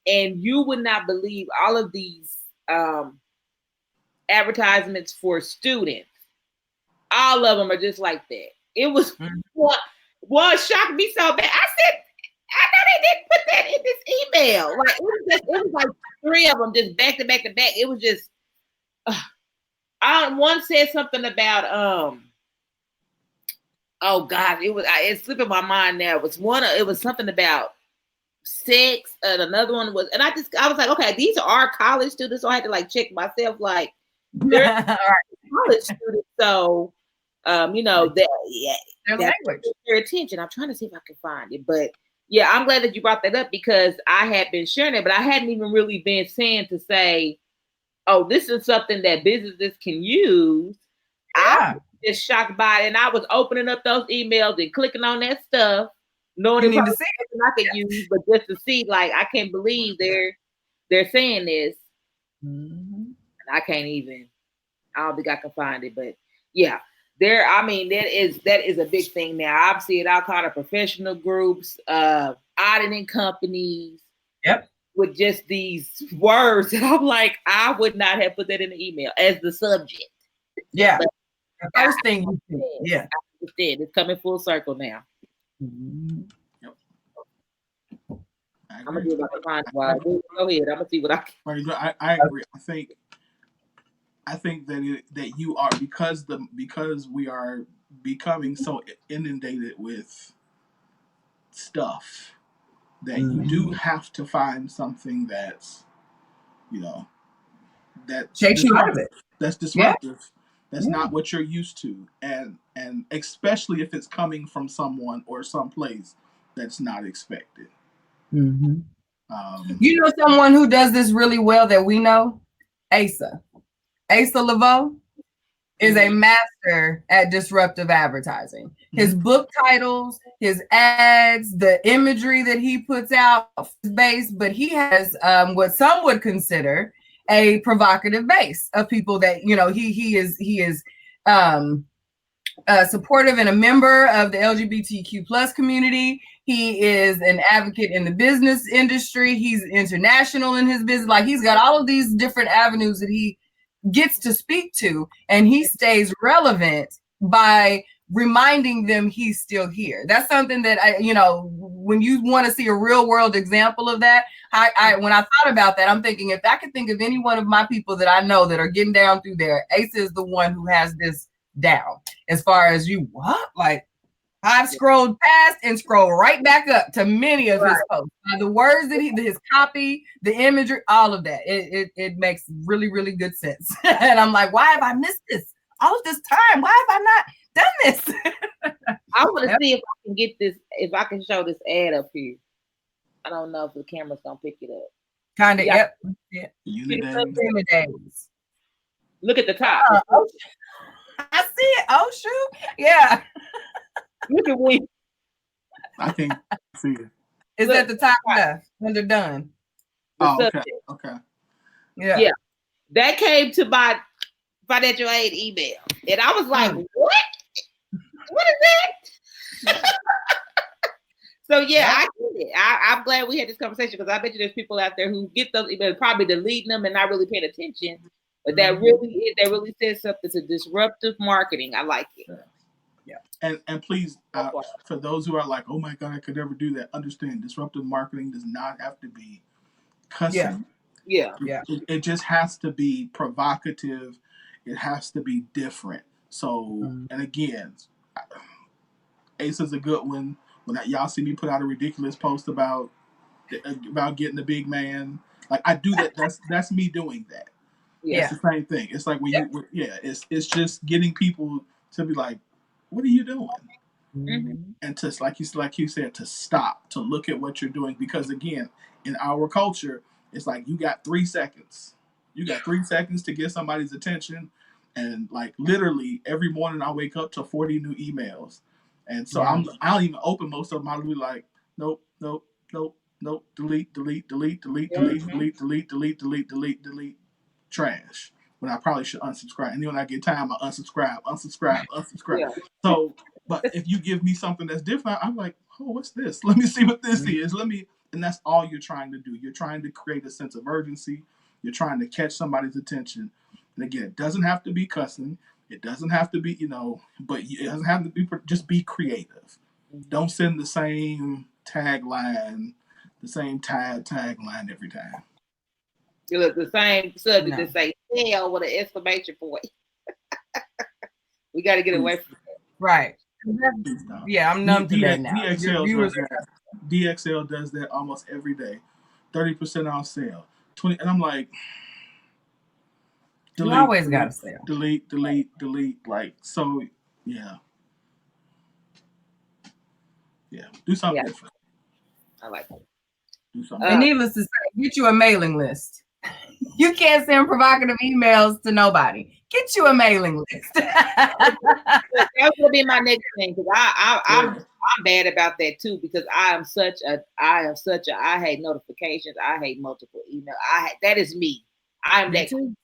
Speaker 3: and you would not believe all of these advertisements for students. All of them are just like that. It was one shocked me so bad. I said, I know they didn't put that in this email. Like it was like 3 of them just back to back to back. It was just one said something about oh God, it's slipping my mind now. It was something about sex, and another one was, and I was like, okay, these are college students, so I had to like check myself, like they're college students, so you know that
Speaker 2: their language,
Speaker 3: their attention. I'm trying to see if I can find it, but yeah, I'm glad that you brought that up because I had been sharing it, but I hadn't even really been saying to say, oh, this is something that businesses can use. I was just shocked by it, and I was opening up those emails and clicking on that stuff, knowing
Speaker 2: you
Speaker 3: it
Speaker 2: need to see
Speaker 3: something I could use, but just to see, like, I can't believe they're saying this. And I can't even. I don't think I can find it, but yeah, I mean, that is a big thing now. I've seen all kind of professional groups, auditing companies.
Speaker 2: Yep.
Speaker 3: With just these words, and I'm like, I would not have put that in the email as the subject.
Speaker 2: Yeah, but the first thing you see, yeah,
Speaker 3: I understand. It's coming full circle now.
Speaker 4: Yep.
Speaker 3: I'm gonna do about the find. Go ahead. I'm gonna see what I can.
Speaker 4: I agree. I think that you are because we are becoming so inundated with stuff that you do have to find something that's, you know, that
Speaker 2: shakes you out of it.
Speaker 4: That's disruptive. That's not what you're used to, and especially if it's coming from someone or someplace that's not expected.
Speaker 2: You know someone who does this really well that we know? Asa Laveau is a master at disruptive advertising. His book titles, his ads, the imagery that he puts out is based, but he has what some would consider a provocative base of people that, you know, he is supportive and a member of the LGBTQ plus community. He is an advocate in the business industry. He's international in his business. Like, he's got all of these different avenues that he gets to speak to, and he stays relevant by reminding them he's still here. That's something that when you want to see a real world example of that, I when I thought about that, I'm thinking, if I could think of any one of my people that I know that are getting down through there, Asa is the one who has this down. As far as I've scrolled past and scrolled right back up to many of his posts. The words that his copy, the imagery, all of that. It makes really, really good sense. And I'm like, why have I missed this all of this time? Why have I not done this?
Speaker 3: I want to see if I can get this, if I can show this ad up here. I don't know if the camera's gonna pick it up.
Speaker 2: Kind of, yep.
Speaker 4: Unidays.
Speaker 3: Look at the top.
Speaker 2: I see it. Oh shoot. Yeah.
Speaker 3: Look at me.
Speaker 4: I can't see it.
Speaker 2: It's at the top left when they're done.
Speaker 4: Oh, okay.
Speaker 3: Yeah. That came to my financial aid email. And I was like, what? What is that? So yeah, I get it. I'm glad we had this conversation because I bet you there's people out there who get those emails, probably deleting them and not really paying attention. But that really says something to disruptive marketing. I like it.
Speaker 4: Yeah. And please, for those who are like, oh my God, I could never do that, understand disruptive marketing does not have to be cussing.
Speaker 3: Yeah.
Speaker 4: It just has to be provocative. It has to be different. So, and again, Ace is a good one. When y'all see me put out a ridiculous post about getting a big man, like I do that. That's me doing that.
Speaker 3: Yeah.
Speaker 4: It's the same thing. It's like when it's just getting people to be like, what are you doing? And to like you said, to stop, to look at what you're doing, because again, in our culture, it's like you got 3 seconds. You got 3 seconds to get somebody's attention, and like literally every morning I wake up to 40 new emails, and so I don't even open most of them. I'll be like, nope, delete, trash. When I probably should unsubscribe. And then when I get time, I unsubscribe. Yeah. So, but if you give me something that's different, I'm like, oh, what's this? Let me see what this is. And that's all you're trying to do. You're trying to create a sense of urgency. You're trying to catch somebody's attention. And again, it doesn't have to be cussing. It doesn't have to be, but it doesn't have to be, just be creative. Don't send the same tagline, every time.
Speaker 3: You look the same subject to say hell with an exclamation point. We got to get away from that.
Speaker 2: Right. Yeah, I'm numb to that now.
Speaker 4: DXL does that almost every day. 30% off sale. 20, and I'm like,
Speaker 2: You always gotta sell.
Speaker 4: delete. Like, so, yeah. Do something different.
Speaker 3: I like it.
Speaker 4: Do something.
Speaker 2: And needless to say, get you a mailing list. You can't send provocative emails to nobody. Get you a mailing list.
Speaker 3: That's gonna be my next thing, because I'm bad about that too, because I hate notifications. I hate multiple emails. That is me. I'm that too.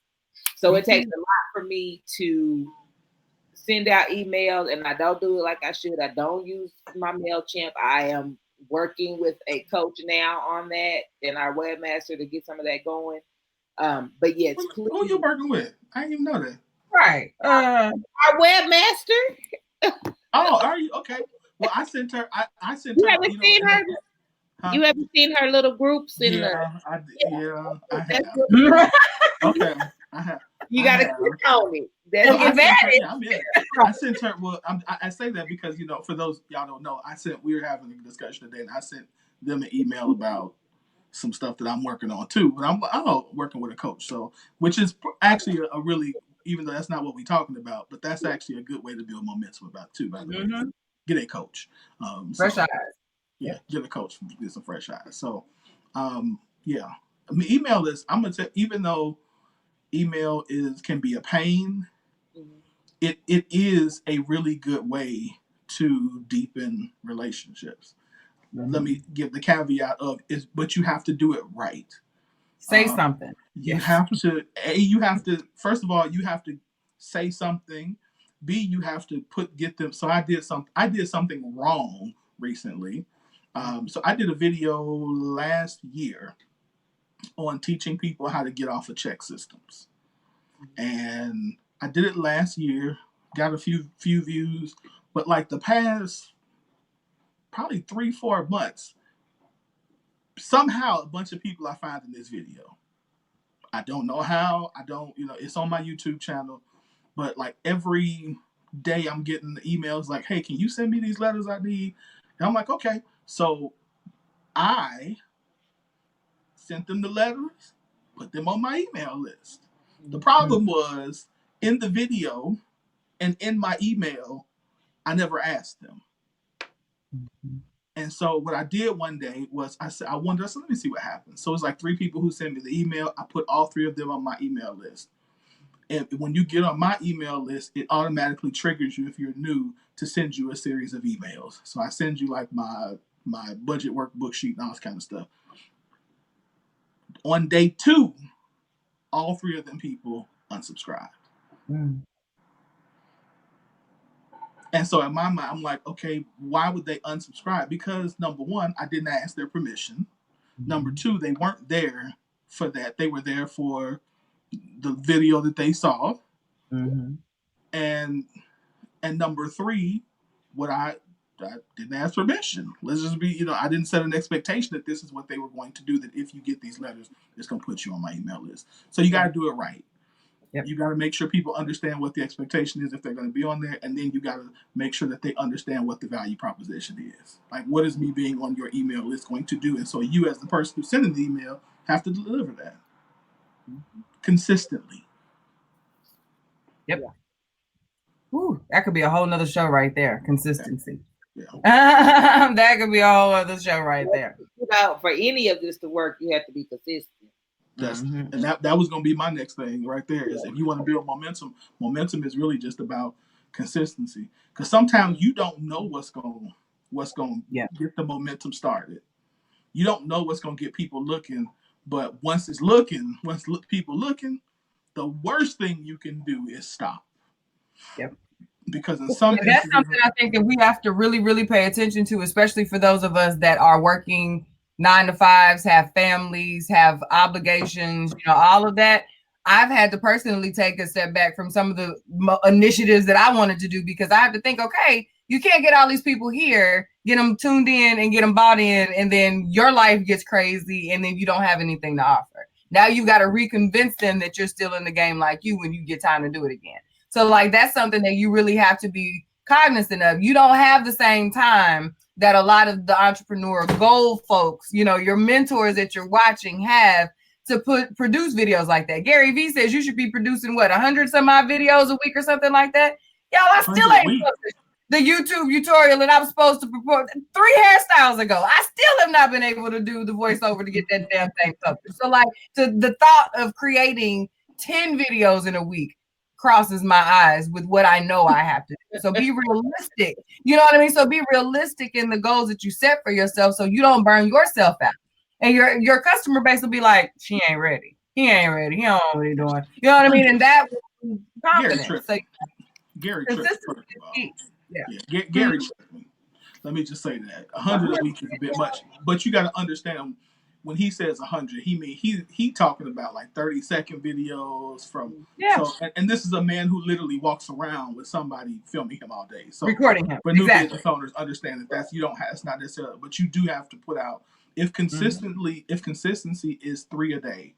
Speaker 3: So it takes a lot for me to send out emails, and I don't do it like I should. I don't use my MailChimp. I am working with a coach now on that and our webmaster to get some of that going. But yes,
Speaker 4: who you working with? I didn't even know that.
Speaker 2: Right.
Speaker 3: Our webmaster.
Speaker 4: Oh, are you okay? Well, I sent her. I sent
Speaker 3: you
Speaker 4: her.
Speaker 3: Haven't seen her? Huh? You haven't seen her little groups in
Speaker 4: I have. Okay, I have.
Speaker 3: You got to click on it.
Speaker 4: I sent her. Well, I say that because for those y'all don't know, we were having a discussion today, and I sent them an email about some stuff that I'm working on too. But I'm working with a coach, so which is actually a really, even though that's not what we're talking about, but that's actually a good way to build momentum about too. By the way, get a coach.
Speaker 2: Fresh eyes.
Speaker 4: Yeah, get a coach, get some fresh eyes. So, yeah, I mean, email is. I'm gonna tell, even though email can be a pain, it is a really good way to deepen relationships. Let me give the caveat of but you have to do it right.
Speaker 2: Say something.
Speaker 4: You have to first of all, you have to say something. B, you have to get them. So I did something wrong recently. So I did a video last year on teaching people how to get off of check systems. And I did it last year, got a few views, but like the past probably 3-4 months, somehow a bunch of people I find in this video. I don't know how. It's on my YouTube channel, but like every day I'm getting emails like, hey, can you send me these letters I need? And I'm like, okay. So I sent them the letters, put them on my email list. The problem was in the video and in my email, I never asked them. And so what I did one day was I said, let me see what happens. So it's like 3 people who sent me the email. I put all 3 of them on my email list. And when you get on my email list, it automatically triggers you, if you're new, to send you a series of emails. So I send you like my budget workbook sheet and all this kind of stuff. On day 2, all 3 of them people unsubscribed. And so in my mind, I'm like, okay, why would they unsubscribe? Because number 1, I didn't ask their permission. Number 2, they weren't there for that. They were there for the video that they saw. And number 3, I didn't ask permission. Let's just be, I didn't set an expectation that this is what they were going to do, that if you get these letters, it's going to put you on my email list. So you got to do it right. Yep. You got to make sure people understand what the expectation is if they're going to be on there. And then you got to make sure that they understand what the value proposition is. Like, what is me being on your email list going to do? And so you, as the person who's sending the email, have to deliver that consistently.
Speaker 2: Yep. Ooh, that could be a whole nother show right there. Consistency.
Speaker 4: Yeah.
Speaker 2: That could be a whole other show right there.
Speaker 3: For any of this to work, you have to be consistent.
Speaker 4: And that was going to be my next thing right there. Is if you want to build momentum is really just about consistency. Because sometimes you don't know what's going to get the momentum started. You don't know what's going to get people looking. But once people looking, the worst thing you can do is stop.
Speaker 2: Yep.
Speaker 4: Because in some
Speaker 2: instances, that's something I think that we have to really, really pay attention to, especially for those of us that are working 9-to-5s, have families, have obligations, all of that. I've had to personally take a step back from some of the initiatives that I wanted to do, because I have to think, okay, you can't get all these people here, get them tuned in and get them bought in, and then your life gets crazy and then you don't have anything to offer. Now you've got to reconvince them that you're still in the game like you when you get time to do it again. So like that's something that you really have to be cognizant of. You don't have the same time that a lot of the entrepreneur goal folks, you know, your mentors that you're watching have to produce videos like that. Gary Vee says you should be producing what, 100 some odd videos a week or something like that. Y'all, I still ain't the YouTube tutorial that I was supposed to report 3 hairstyles ago. I still have not been able to do the voiceover to get that damn thing published. So like the thought of creating 10 videos in a week crosses my eyes with what I know I have to do. So be realistic. You know what I mean? So be realistic in the goals that you set for yourself so you don't burn yourself out. And your customer base will be like, she ain't ready. He ain't ready. He don't know what he's doing. You know what I mean? And that will be confidence.
Speaker 4: Gary tripped. Yeah. Gary tripped me. Let me just say that 100 a week is a bit much, but you got to understand when he says 100, he mean he talking about like 30-second videos from. Yeah. So and this is a man who literally walks around with somebody filming him all day, so
Speaker 2: recording him.
Speaker 4: But new business owners understand that that's it's not necessarily, but you do have to put out if consistency is 3 a day.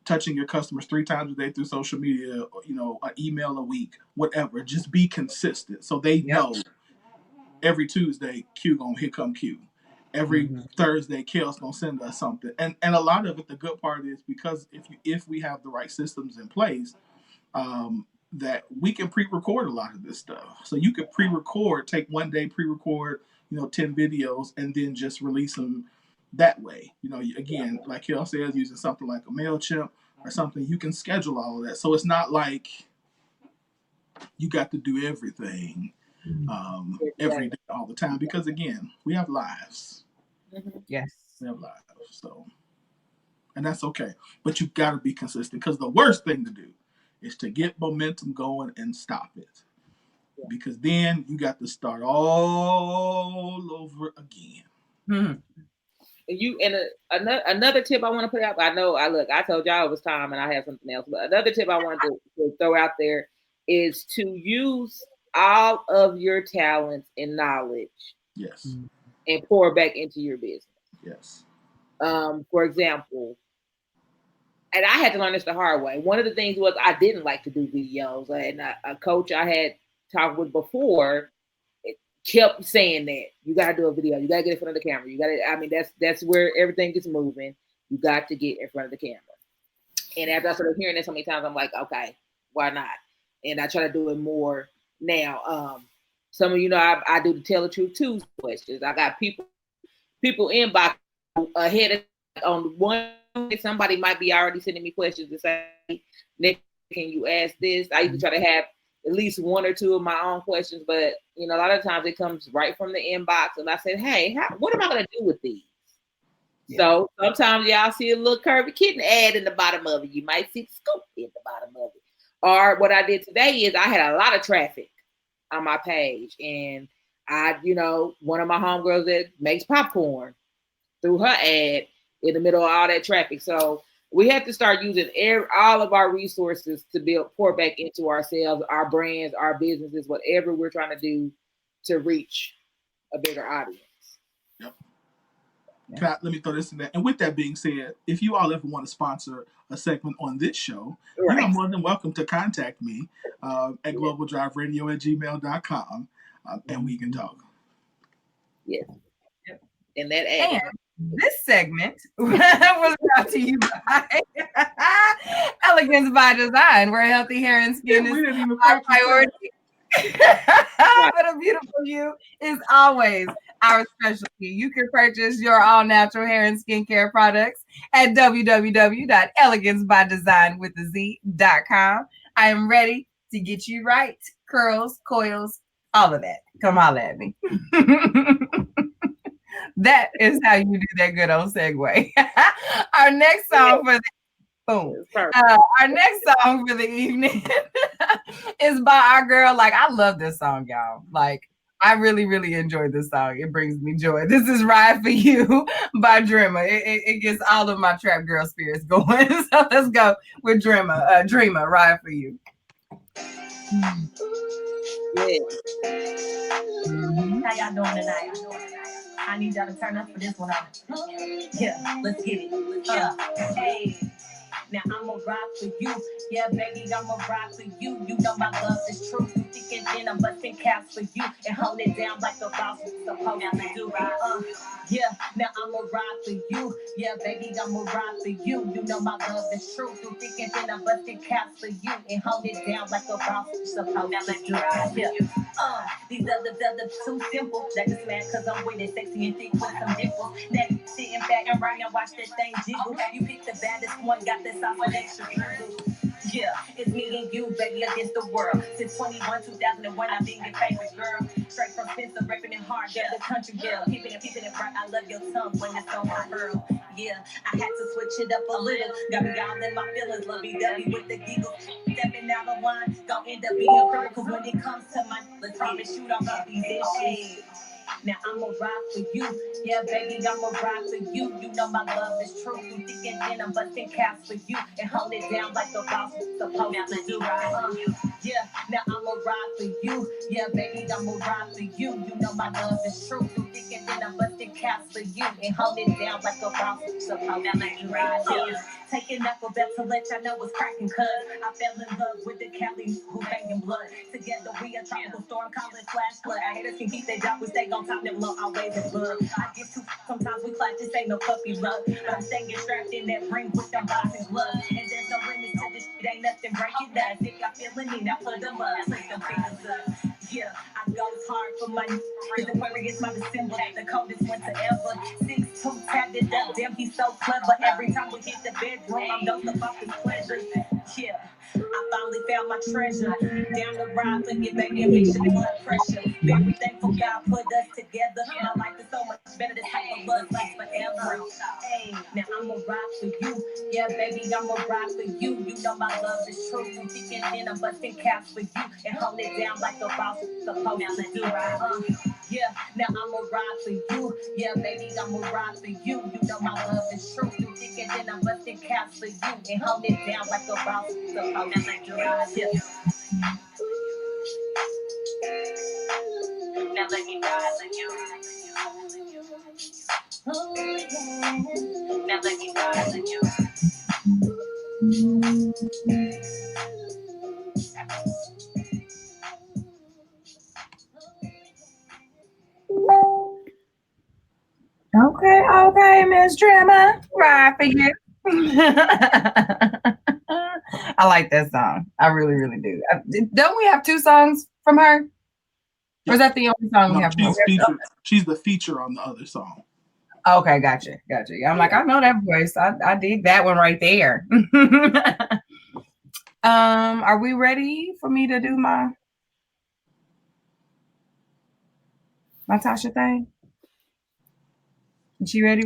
Speaker 4: Touching your customers 3 times a day through social media, you know, an email a week, whatever. Just be consistent so they know every Tuesday, here come Q. Every Thursday, Kellz gonna send us something. And a lot of it, the good part is because if we have the right systems in place, that we can pre-record a lot of this stuff. So you could pre-record, take one day, pre-record, 10 videos, and then just release them that way. Again, like Kellz says, using something like a MailChimp or something, you can schedule all of that. So it's not like you got to do everything every day, all the time, because again, we have lives.
Speaker 2: Yes.
Speaker 4: We have lives. So, and that's okay. But you got to be consistent, because the worst thing to do is to get momentum going and stop it. Because then you got to start all over again.
Speaker 3: Another tip I want to put out. I told y'all it was time, and I have something else. But another tip I wanted to throw out there is to use all of your talents and knowledge.
Speaker 4: Yes.
Speaker 3: And pour back into your business.
Speaker 4: Yes.
Speaker 3: For example, and I had to learn this the hard way. One of the things was I didn't like to do videos, and a coach I had talked with before kept saying that you got to do a video, you got to get in front of the camera, you got to. I mean, that's where everything gets moving. You got to get in front of the camera. And after I started hearing that so many times, I'm like, okay, why not? And I try to do it more now. Some of I do the Tell the Truth Tuesday questions. I got people inbox ahead of on one. Somebody might be already sending me questions to say, Nick, can you ask this? I usually try to have at least 1 or 2 of my own questions, but a lot of times it comes right from the inbox, and I said, hey, what am I going to do with these? Yeah. So sometimes y'all see a little curvy kitten ad in the bottom of it. You might see the scoop in the bottom of it. Or what I did today is I had a lot of traffic on my page, and I, one of my homegirls that makes popcorn threw her ad in the middle of all that traffic. So we have to start using all of our resources to pour back into ourselves, our brands, our businesses, whatever we're trying to do to reach a bigger audience.
Speaker 4: Yep. Let me throw this in there. And with that being said, if you all ever want to sponsor a segment on this show, you are more than welcome to contact me at globaldriveradio@gmail.com, and we can talk.
Speaker 3: Yes. Yep. And that ad.
Speaker 2: This segment was brought to you by Elegance by Design, where healthy hair and skin is our priority. But a beautiful you is always our specialty. You can purchase your all-natural hair and skincare products at www.elegancebydesign.com. I am ready to get you right. Curls, coils, all of that. Come holler at me. That is how you do that good old segue. Our next song for the evening is by our girl. Like, I love this song, y'all. Like, I really, really enjoy this song. It brings me joy. This is Ride For You by Dreamer. It gets all of my trap girl spirits going. So let's go with Dreamer. Dreamer, Ride For You.
Speaker 5: Yeah. How y'all doing tonight? I need y'all to turn up for this one. Yeah, let's get it. Hey, now I'ma ride for you. Yeah, baby, I'ma ride for you. You know my love is true. You thick and thin then I'm busting caps for you and hold it down like a boss is supposed to do. Yeah, now I'ma ride for you. Yeah, baby, I'ma ride for you. You know my love is true. Through thick and thin, I'm busting caps for you and hold it down like a boss is supposed to do. Yeah. These other too simple. That just mad cause I'm with it, sexy and thick with some dimples. Next, sitting back and right now watch that thing jiggle. You pick the baddest one, got this off with extra dribble. Yeah, it's me and you, baby, against the world. Since 2001, I've been your favorite girl. Straight from Spencer, repping it hard, yeah, the country girl. Keeping it right, I love your tongue when it's on my pearl. Yeah, I had to switch it up a little. Got me all in my feelings, lovey-dovey with the giggles. Stepping out of line, gon' end up being critical. Cause when it comes to my, let's promise you don't got these issues. Now I'ma ride for you, yeah, baby, I'ma ride for you. You know my love is true. You thick and thin, I'm busting caps for you and hold it down like a boss is supposed to do. Yeah, now I'ma ride for you, yeah, baby, I'ma ride for you. You know my love is true. You thick and thin, I'm busting caps for you and hold it down like a boss is supposed to do. Yeah. Taking up a bet to let y'all know what's cracking, cuz I fell in love with the Kelly who banging blood. Together we a tropical storm, call it flash flood. Our haters can keep their job, we stay on top, never low, always in blood. I get too, sometimes we clash, this ain't no puppy love. But I'm staying strapped in that ring with them boxing gloves. And there's no limits to this shit, ain't nothing breaking us. If y'all feeling me, now put them up, put them fingers up. Yeah, I go hard for my cause Aquarius my December, the coldest winter ever. 6'2", tapped it up, damn he's so clever. Every time we hit the bedroom, I'm dosed up off his pleasure. Yeah, I finally found my treasure. Down the ride, forget baby, and make sure the blood pressure. Very thankful God put us together. My life is so much better, this type of love lasts forever. Hey, now I'ma ride for you. Yeah, baby, I'ma ride for you. You know my love is true. You thick and thin, I'm busting caps for you and hold it down like a boss is supposed to do. Yeah, now I'ma ride for you. Yeah, baby, I'ma ride for you. You know my love is true. You thick and thin, I'm busting caps for you and hold it down like a boss is supposed to do. Yeah. Now let me ride for you. Oh, yeah. Now let me ride for you.
Speaker 2: Okay, Miss Drama, right for you. I like that song. I really, really do. Don't we have two songs from her? Or is that the only song we
Speaker 4: No,
Speaker 2: have from her?
Speaker 4: she's featured. She's the feature on the other song.
Speaker 2: Okay, gotcha. I'm like, I know that voice. I dig that one right there. Are we ready for me to do my Tasha thing? Is she ready?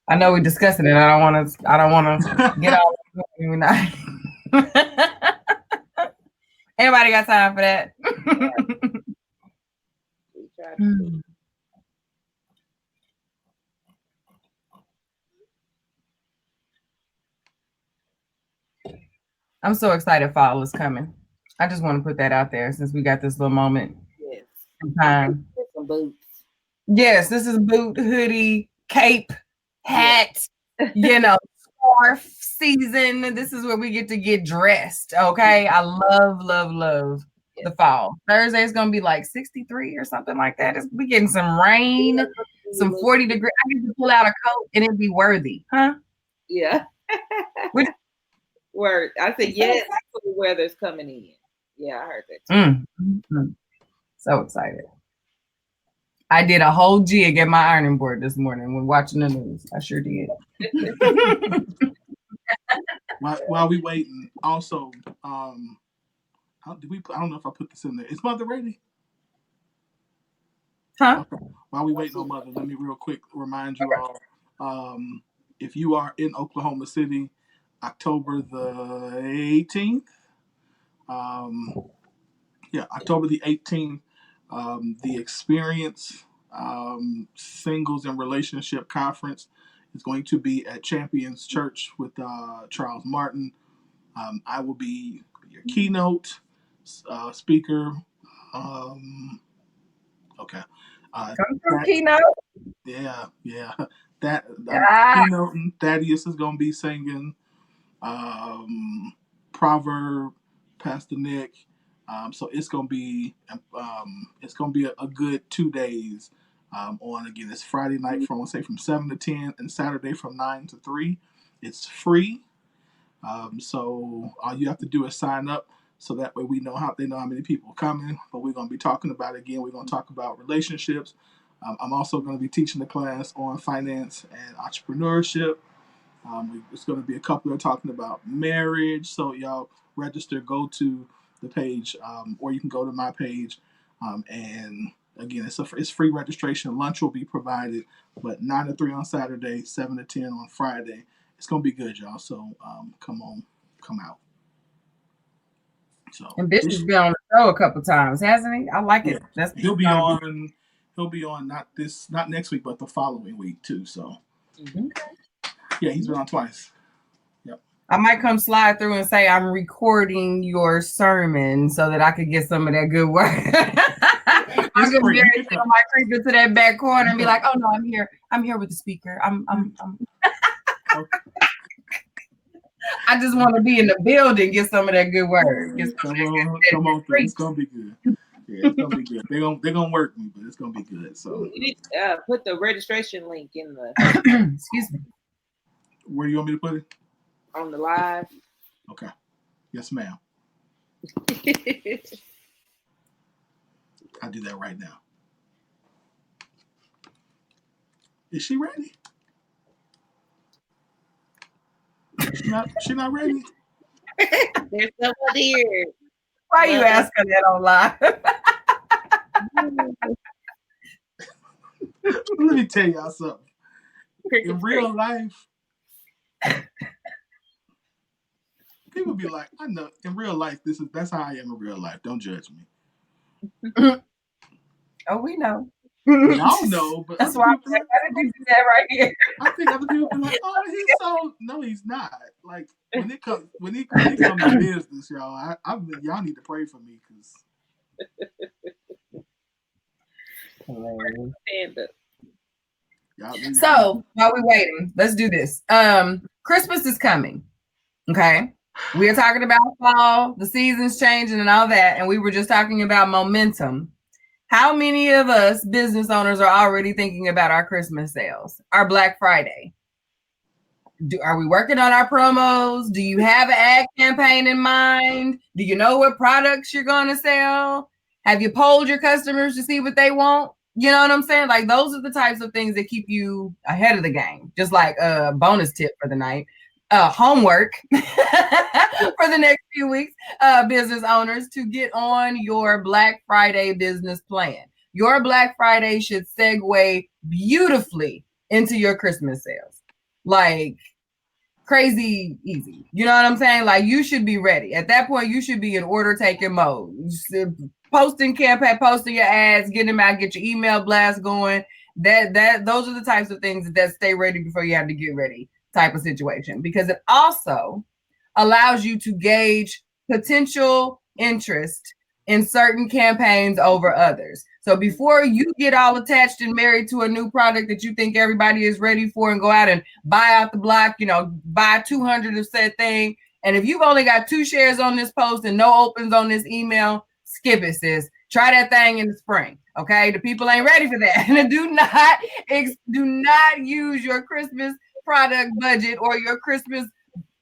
Speaker 2: I know we're discussing it. I don't wanna get all Anybody got time for that? I'm so excited fall is coming. I just want to put that out there since we got this little moment.
Speaker 3: Yes.
Speaker 2: Time.
Speaker 3: Some boots.
Speaker 2: Yes, this is boot, hoodie, cape, hat, scarf season. This is where we get to get dressed. Okay. I love the fall. Thursday is gonna be like 63 or something like that. We getting some rain, some 40 degrees. I need to pull out a coat and it'd be worthy, huh?
Speaker 3: Yeah. Word. I said yes, the weather's coming in. Yeah, I heard that too.
Speaker 2: So excited. I did a whole jig at my ironing board this morning when watching the news. I sure did.
Speaker 4: While we waiting, also, I don't know if I put this in there. Is Mother ready?
Speaker 2: Huh?
Speaker 4: Okay. While we waiting on Mother, let me real quick remind you all. If you are in Oklahoma City, October the 18th. October the 18th. The Experience Singles and Relationship Conference is going to be at Champions Church with Charles Martin. I will be your keynote speaker. Okay.
Speaker 2: Keynote.
Speaker 4: Yeah. That keynote. Thaddeus is going to be singing. Proverb, Pastor Nick. So it's gonna be a good 2 days. On again, it's Friday night from 7 to 10, and Saturday from 9 to 3. It's free. So all you have to do is sign up, so that way they know how many people are coming. But we're gonna be talking about again. We're gonna talk about relationships. I'm also going to be teaching the class on finance and entrepreneurship. It's going to be a couple that are talking about marriage. So y'all register, go to the page, or you can go to my page. And again, it's free registration. Lunch will be provided, but 9 to 3 on Saturday, 7 to 10 on Friday. It's going to be good, y'all. So come out. So
Speaker 2: And Bishop's been on the show a couple times, hasn't he? I like it.
Speaker 4: Yeah. He'll be on not next week, but the following week too. So yeah, he's been on twice. Yep.
Speaker 2: I might come slide through and say I'm recording your sermon so that I could get some of that good work. I'm gonna might creep into that back corner and be like, "Oh no, I'm here. I'm here with the speaker. I'm okay. I just want to be in the building, get some of that good word.
Speaker 4: Come on through. It's gonna be good. Yeah, it's gonna be good. They're gonna work me, but it's gonna be good. So
Speaker 3: you need to put the registration link in the
Speaker 2: excuse me.
Speaker 4: Where do you want me to put it?
Speaker 3: On the live.
Speaker 4: Okay. Yes, ma'am. I'll do that right now. Is she ready? She not ready?
Speaker 3: There's someone here.
Speaker 2: Why are you asking that on live?
Speaker 4: Let me tell y'all something. In real life, people be like, I know in real life, that's how I am in real life. Don't judge me.
Speaker 2: Oh, we know.
Speaker 4: Y'all know, but
Speaker 2: that's why I'm like, how did you do that right here?
Speaker 4: I think other people be like, oh, he's so no, he's not. Like when it comes to business, y'all, y'all need to pray for me because
Speaker 2: So while we're waiting, let's do this. Christmas is coming. Okay. We are talking about fall, the seasons changing and all that. And we were just talking about momentum. How many of us business owners are already thinking about our Christmas sales, our Black Friday? Are we working on our promos? Do you have an ad campaign in mind? Do you know what products you're going to sell? Have you polled your customers to see what they want? You know what I'm saying? Like those are the types of things that keep you ahead of the game. Just like a bonus tip for the night. Homework for the next few weeks, business owners, to get on your Black Friday business plan. Your Black Friday should segue beautifully into your Christmas sales. Like crazy easy. You know what I'm saying? Like you should be ready. At that point, you should be in order taking mode. Posting campaign, posting your ads, getting them out, get your email blast going. Those are the types of things that stay ready before you have to get ready type of situation, because it also allows you to gauge potential interest in certain campaigns over others. So before you get all attached and married to a new product that you think everybody is ready for and go out and buy out the block, buy 200 of said thing. And if you've only got 2 shares on this post and no opens on this email, skip it, sis. Try that thing in the spring. Okay. The people ain't ready for that. And do not use your Christmas product budget or your Christmas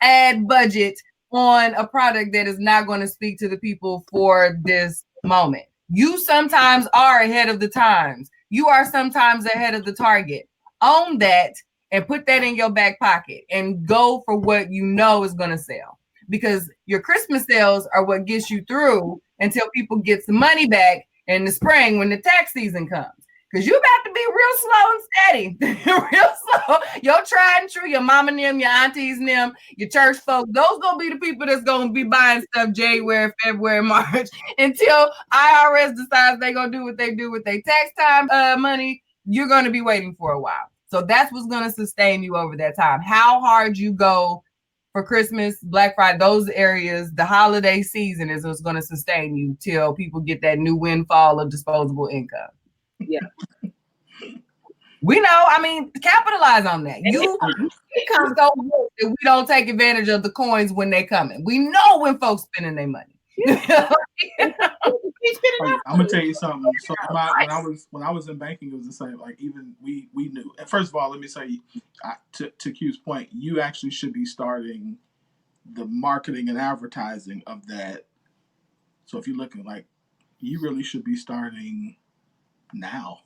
Speaker 2: ad budget on a product that is not going to speak to the people for this moment. You sometimes are ahead of the times. You are sometimes ahead of the target. Own that and put that in your back pocket and go for what you know is going to sell, because your Christmas sales are what gets you through until people get some money back in the spring when the tax season comes. Because you about to be real slow and steady. Real slow. Your tried and true, your mama and them, your aunties and them, your church folks, those gonna be the people that's gonna be buying stuff January, February, March, until IRS decides they gonna do what they do with their tax time money. You're gonna be waiting for a while. So that's what's gonna sustain you over that time. How hard you go for Christmas, Black Friday, those areas, the holiday season is what's gonna sustain you till people get that new windfall of disposable income.
Speaker 3: Yeah.
Speaker 2: We know, capitalize on that. It comes so good that we don't take advantage of the coins when they coming. We know when folks spending their money.
Speaker 4: I'm gonna tell you something. So when I was in banking, it was the same. Like even we knew. And first of all, let me say, to Q's point, you actually should be starting the marketing and advertising of that. So if you're looking like, you really should be starting now.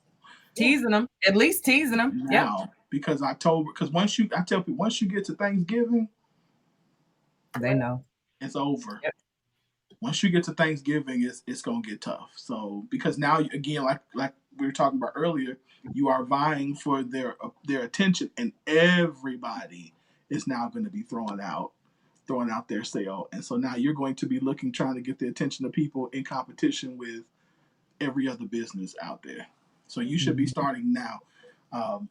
Speaker 2: Teasing them, at least teasing them
Speaker 4: now, because I tell people once you get to Thanksgiving,
Speaker 2: they know
Speaker 4: it's over.
Speaker 2: Yep.
Speaker 4: Once you get to Thanksgiving, it's gonna get tough. So because now again, like we were talking about earlier, you are vying for their attention, and everybody is now going to be throwing out their sale, and so now you're going to be trying to get the attention of people in competition with every other business out there. So you should be starting now.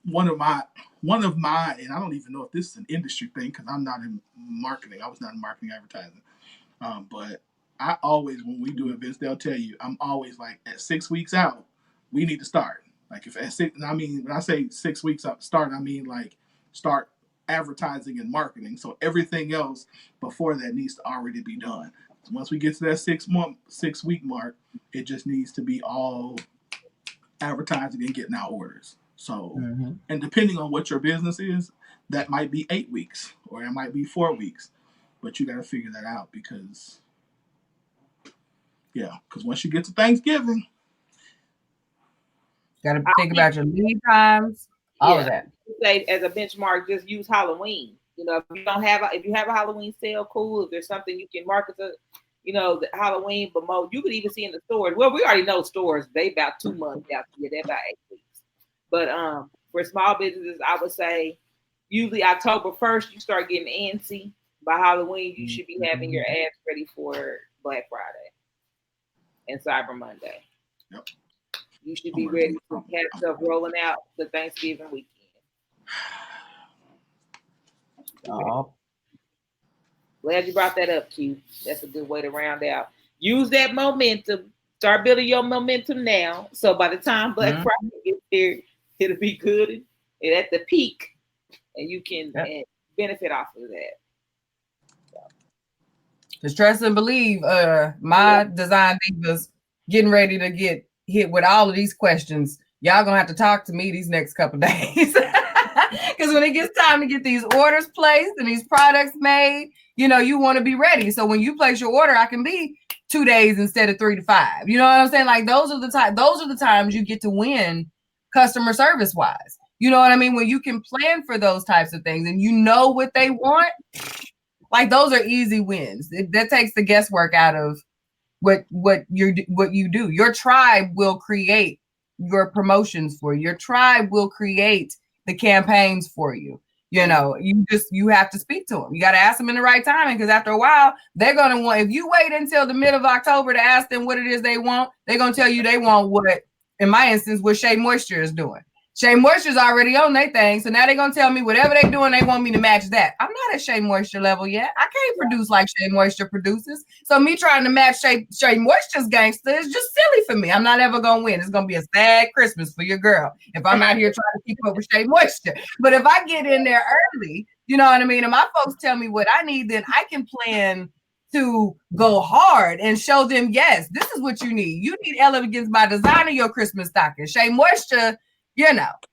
Speaker 4: One of my, and I don't even know if this is an industry thing because I'm not in marketing. I was not in marketing advertising. But I always, when we do events, they'll tell you, I'm always like, at 6 weeks out, we need to start. Like if at six, I mean, when I say 6 weeks out start, I mean like start advertising and marketing. So everything else before that needs to already be done. So once we get to that 6 week mark, it just needs to be all advertising and getting out orders. So, and depending on what your business is, that might be 8 weeks or it might be 4 weeks, but you got to figure that out because once you get to Thanksgiving,
Speaker 2: got to think about your lead times, all of that.
Speaker 3: Say as a benchmark, just use Halloween. You know, if you have a Halloween sale, cool. If there's something you can market to, the Halloween, but you could even see in the stores. Well, we already know stores, they about 2 months out. Yeah, they're about 8 weeks. But for small businesses, I would say usually October 1st, you start getting antsy. By Halloween, you should be having your ads ready for Black Friday and Cyber Monday.
Speaker 4: Yep.
Speaker 3: You should be ready to have stuff rolling out the Thanksgiving weekend.
Speaker 2: Oh.
Speaker 3: Glad you brought that up, Q. That's a good way to round out. Use that momentum. Start building your momentum now. So by the time Black Friday gets here, it'll be good and at the peak, and you can benefit off of that.
Speaker 2: Just trust and believe. My design divas getting ready to get hit with all of these questions. Y'all gonna have to talk to me these next couple of days. Because when it gets time to get these orders placed and these products made, you want to be ready. So when you place your order, I can be 2 days instead of 3 to 5. You know what I'm saying? Like those are the times you get to win customer service wise. You know what I mean? When you can plan for those types of things and you know what they want, like those are easy wins. That takes the guesswork out of what you do. Your tribe will create your promotions for you. Your tribe will create the campaigns for you. You have to speak to them. You got to ask them in the right timing because after a while, they're going to want, if you wait until the middle of October to ask them what it is they want, they're going to tell you they want what, in my instance, what Shea Moisture is doing. Shea Moisture's already on their thing. So now they're going to tell me whatever they're doing, they want me to match that. I'm not at Shea Moisture level yet. I can't produce like Shea Moisture produces. So me trying to match Shea Moisture's gangster is just silly for me. I'm not ever going to win. It's going to be a sad Christmas for your girl if I'm out here trying to keep up with Shea Moisture. But if I get in there early, you know what I mean? And my folks tell me what I need, then I can plan to go hard and show them, yes, this is what you need. You need Elegance by Design in your Christmas stocking. Shea Moisture,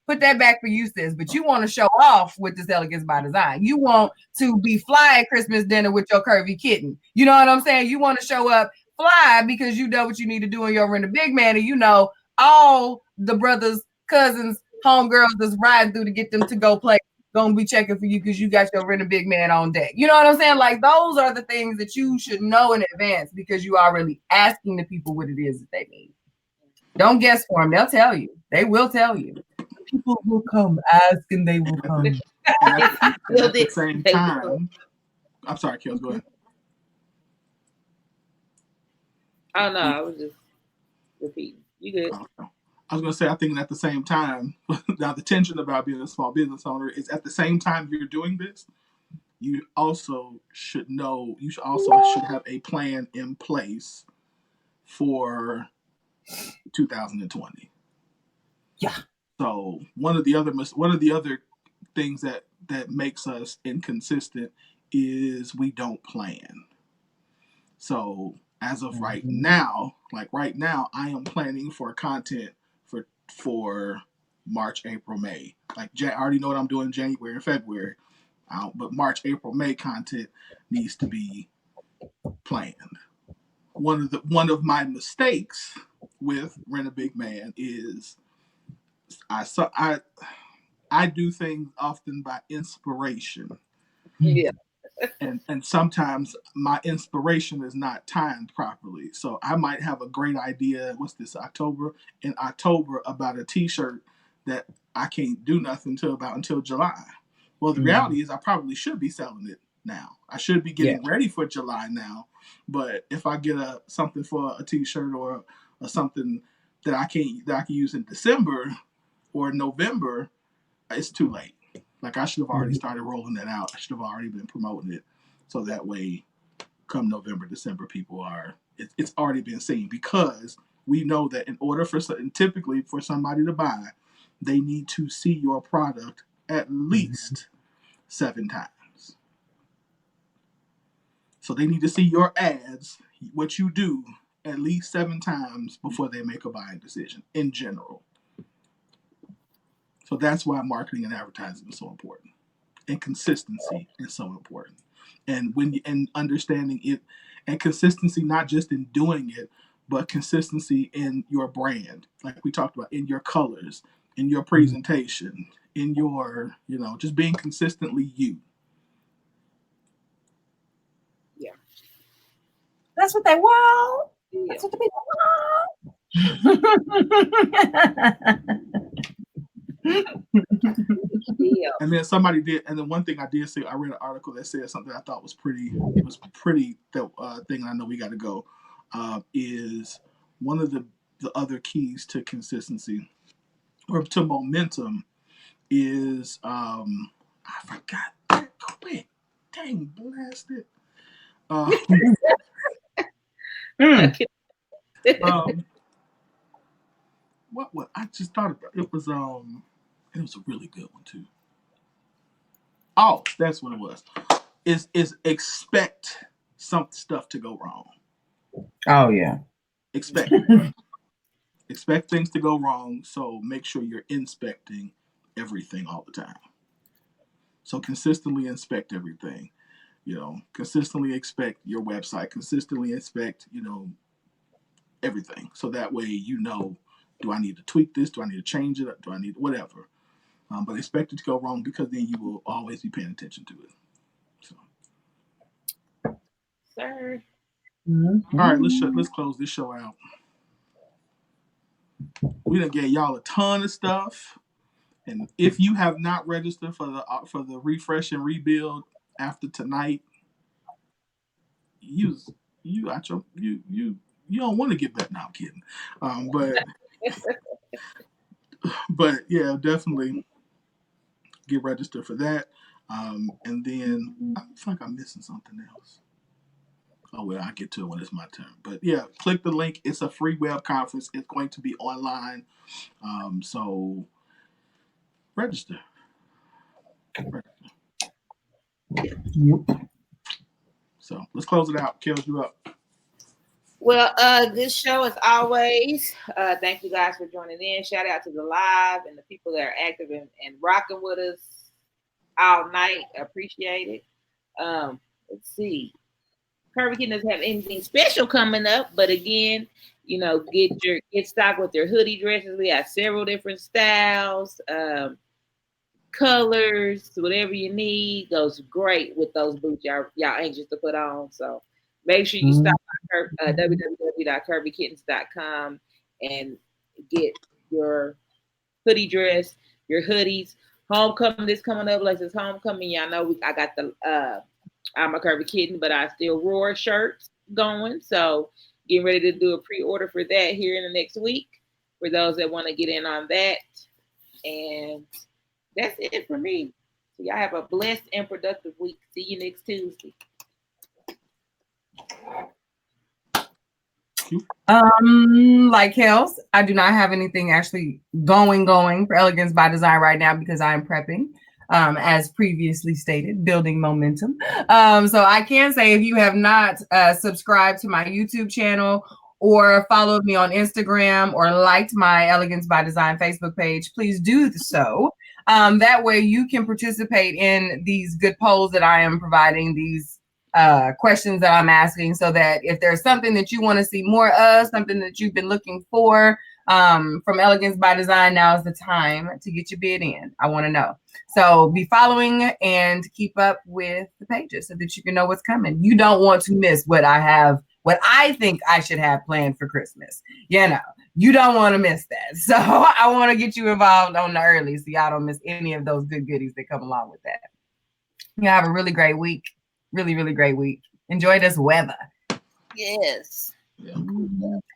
Speaker 2: put that back for you, sis. But you want to show off with this Elegance by Design. You want to be fly at Christmas dinner with your curvy kitten. You know what I'm saying? You want to show up fly because you know what you need to do in your rent a big man. And all the brothers, cousins, homegirls that's riding through to get them to go play gonna be checking for you because you got your rent a big man on deck. You know what I'm saying? Like those are the things that you should know in advance because you are really asking the people what it is that they need. Don't guess for them. They'll tell you. They will tell you. People will come. Ask and they will come.
Speaker 4: At the same time, I'm sorry, Kellz, go ahead.
Speaker 3: Oh, no, I was just repeating. You good.
Speaker 4: I was going to say, I think at the same time, now the tension about being a small business owner is at the same time you're doing this, you also should have a plan in place for 2020.
Speaker 2: Yeah.
Speaker 4: So one of the other things that makes us inconsistent is we don't plan. So as of right now, I am planning for content for March, April, May. Like I already know what I'm doing in January and February, but March, April, May content needs to be planned. One of my mistakes with Rent a Big Man is I do things often by inspiration.
Speaker 3: Yeah.
Speaker 4: And sometimes my inspiration is not timed properly. So I might have a great idea. What's this, in October about a t-shirt that I can't do nothing until July. Well, the reality is I probably should be selling it now. I should be getting ready for July now. But if I get something for a t-shirt or something that I can use in December or November, it's too late. Like I should have already started rolling that out. I should have already been promoting it. So that way, come November, December, it's already been seen, because we know that typically for somebody to buy, they need to see your product at least 7 times. So they need to see your ads, what you do, at least 7 times before they make a buying decision in general. So that's why marketing and advertising is so important, and consistency is so important. And understanding it, and consistency not just in doing it, but consistency in your brand, like we talked about, in your colors, in your presentation, in your, just being consistently you.
Speaker 3: Yeah.
Speaker 2: That's what they want.
Speaker 3: Yeah.
Speaker 2: That's what the people
Speaker 3: Yeah.
Speaker 4: And then one thing I did say, I read an article that said something I thought was pretty, that thing, and I know we got to go, is one of the other keys to consistency or to momentum is, I forgot that quick. Dang, blasted. What I just thought about, it was a really good one too. Oh, that's what it was. Is expect some stuff to go wrong.
Speaker 2: Oh yeah.
Speaker 4: Expect things to go wrong, so make sure you're inspecting everything all the time. So consistently inspect everything. Consistently inspect your website, consistently inspect, everything. So that way, do I need to tweak this? Do I need to change it? Do I need whatever? But expect it to go wrong, because then you will always be paying attention to it. So.
Speaker 3: Sir.
Speaker 4: All right, let's close this show out. We done gave y'all a ton of stuff, and if you have not registered for the refresh and rebuild after tonight, you don't want to get back. No, I'm kidding. But yeah, definitely get registered for that. And then I feel like I'm missing something else. Oh, well, I'll get to it when it's my turn. But yeah, click the link. It's a free web conference. It's going to be online. So register. So let's close it out. Kellz, you up.
Speaker 3: Well, this show, as always, thank you guys for joining in. Shout out to the live and the people that are active and rocking with us all night. Appreciate it. Let's see. Curvy Kitten doesn't have anything special coming up, but again, get stock with their hoodie dresses. We have several different styles, colors, whatever you need goes great with those boots y'all anxious to put on. So make sure you stop by www.curvykittens.com and get your hoodie dress, your hoodies. Homecoming is coming up. Like it's homecoming. Y'all know I got the I'm a Curvy Kitten, but I still roar shirts going. So getting ready to do a pre-order for that here in the next week for those that want to get in on that. And that's it for me. So y'all have a blessed and productive week. See you next Tuesday.
Speaker 2: Like Kellz, I do not have anything actually going for Elegance by Design right now because I am prepping as previously stated, building momentum. So I can say if you have not subscribed to my YouTube channel or followed me on Instagram or liked my Elegance by Design Facebook page, please do so. That way you can participate in these good polls that I am providing, these questions that I'm asking, so that if there's something that you want to see more of, something that you've been looking for from Elegance by Design, now is the time to get your bid in. I want to know. So be following and keep up with the pages so that you can know what's coming. You don't want to miss what I think I should have planned for Christmas. You know, you don't want to miss that. So I want to get you involved on the early so y'all don't miss any of those good goodies that come along with that. You have a really great week. Really, really great week. Enjoy this weather.
Speaker 3: Yes.
Speaker 4: Yeah.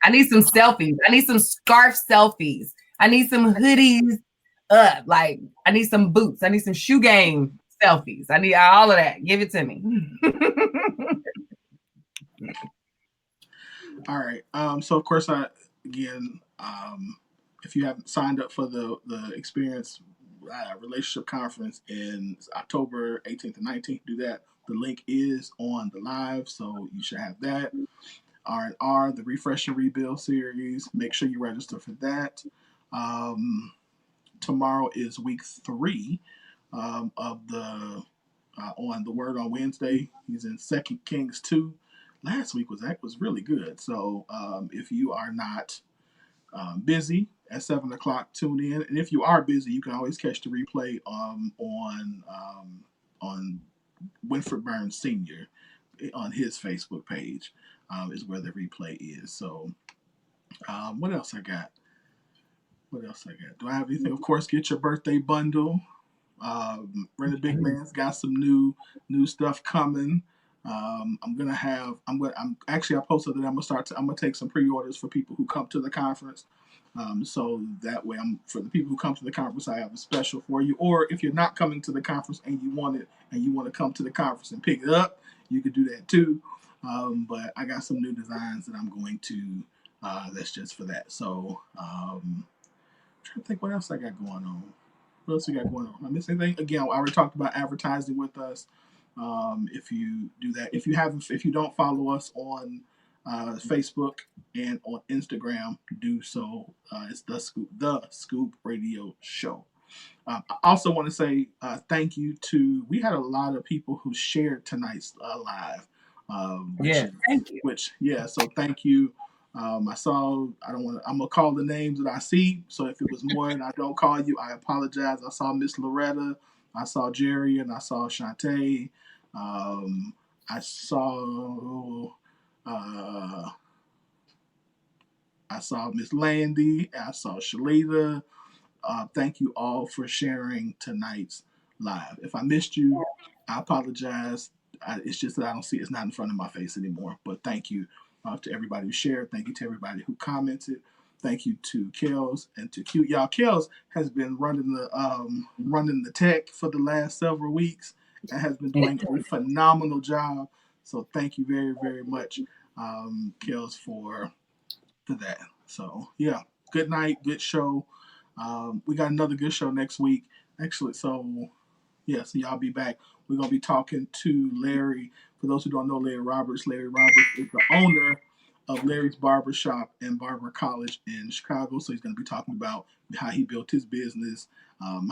Speaker 2: I need some selfies. I need some scarf selfies. I need some hoodies up. Like, I need some boots. I need some shoe game selfies. I need all of that. Give it to me.
Speaker 4: All right. So of course, if you haven't signed up for the Experience Relationship Conference in October 18th and 19th, do that. The link is on the live, so you should have that. R&R, the Refresh and Rebuild series. Make sure you register for that. Tomorrow is week 3 of the on the Word on Wednesday. He's in 2 Kings 2. Last week was really good. So if you are not busy at 7 o'clock, tune in. And if you are busy, you can always catch the replay on Winfred Burns Sr. on his Facebook page is where the replay is. So what else I got? Do I have anything? Of course, get your birthday bundle. Brenda Big Man's got some new stuff coming. I posted that I'm gonna take some pre-orders for people who come to the conference. So that way, for the people who come to the conference, I have a special for you. Or if you're not coming to the conference and you want it and you want to come to the conference and pick it up, you could do that too. But I got some new designs that I'm going to. That's just for that. So I'm trying to think what else I got going on. What else we got going on? Am I missing anything? Again, I already talked about advertising with us. If you do that, if you don't follow us on Facebook and on Instagram, do so. It's the Scoop Radio Show. I also want to say thank you to. We had a lot of people who shared tonight's live.
Speaker 2: Thank you.
Speaker 4: So thank you. I'm gonna call the names that I see. So if it was more and I don't call you, I apologize. I saw Miss Loretta, I saw Jerry, and I saw Shantae. I saw Miss Landy. I saw Shalita. Thank you all for sharing tonight's live. If I missed you, I apologize. It's just that I don't see it's not in front of my face anymore. But thank you to everybody who shared. Thank you to everybody who commented. Thank you to Kellz and to Q. Y'all, Kellz has been running the tech for the last several weeks and has been doing a phenomenal job. So thank you very, very much, Kellz, for that. So yeah, good night, good show. We got another good show next week. Actually, so y'all be back. We're going to be talking to Larry. For those who don't know Larry Roberts is the owner of Larry's Barbershop and Barber College in Chicago. So he's going to be talking about how he built his business,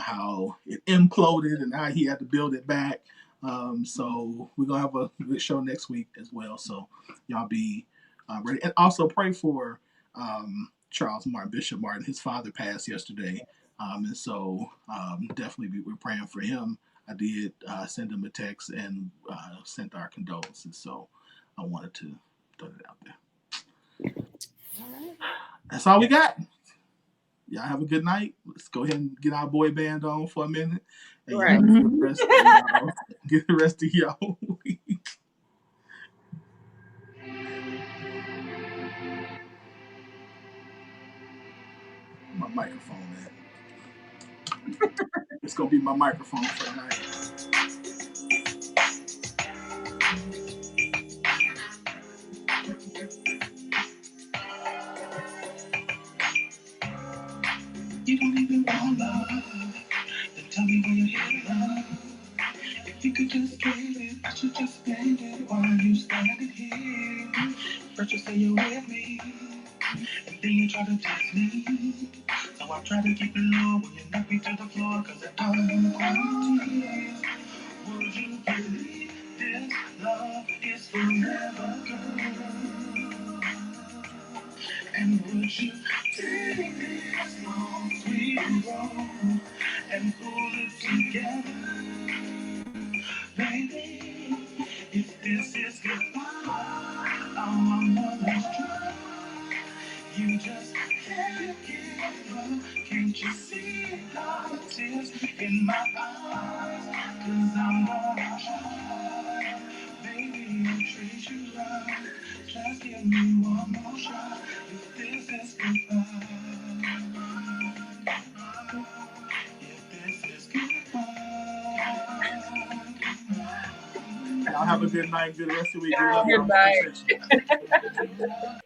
Speaker 4: how it imploded, and how he had to build it back. So we're going to have a good show next week as well. So y'all be ready. And also pray for Charles Martin, Bishop Martin. His father passed yesterday. And so definitely we're praying for him. I did send him a text and sent our condolences. So I wanted to throw it out there. That's all we got. Y'all have a good night. Let's go ahead and get our boy band on for a minute. And
Speaker 3: Right.
Speaker 4: Get the rest of y'all week. My microphone, man. It's going to be my microphone for tonight. You don't even want love. Then tell me where you're headed.
Speaker 1: could just get it, I should just spend it while you standing here. First you say you're with me, and then you try to test me. So I try to keep it low when you knock me to the floor, cause I don't want tears. Would you believe this love is forever, girl? And would you take this long, sweet road and pull it together? Baby, if this is goodbye, I'm gonna try. You just can't give up. Can't you see the tears in my eyes? Cause I'm gonna try. Baby, I'll treat you right. Just give me one more shot. If this is goodbye. If this is goodbye. Y'all have a good night, good rest of the week. We love y'all.
Speaker 2: Good night.
Speaker 1: Appreciate you.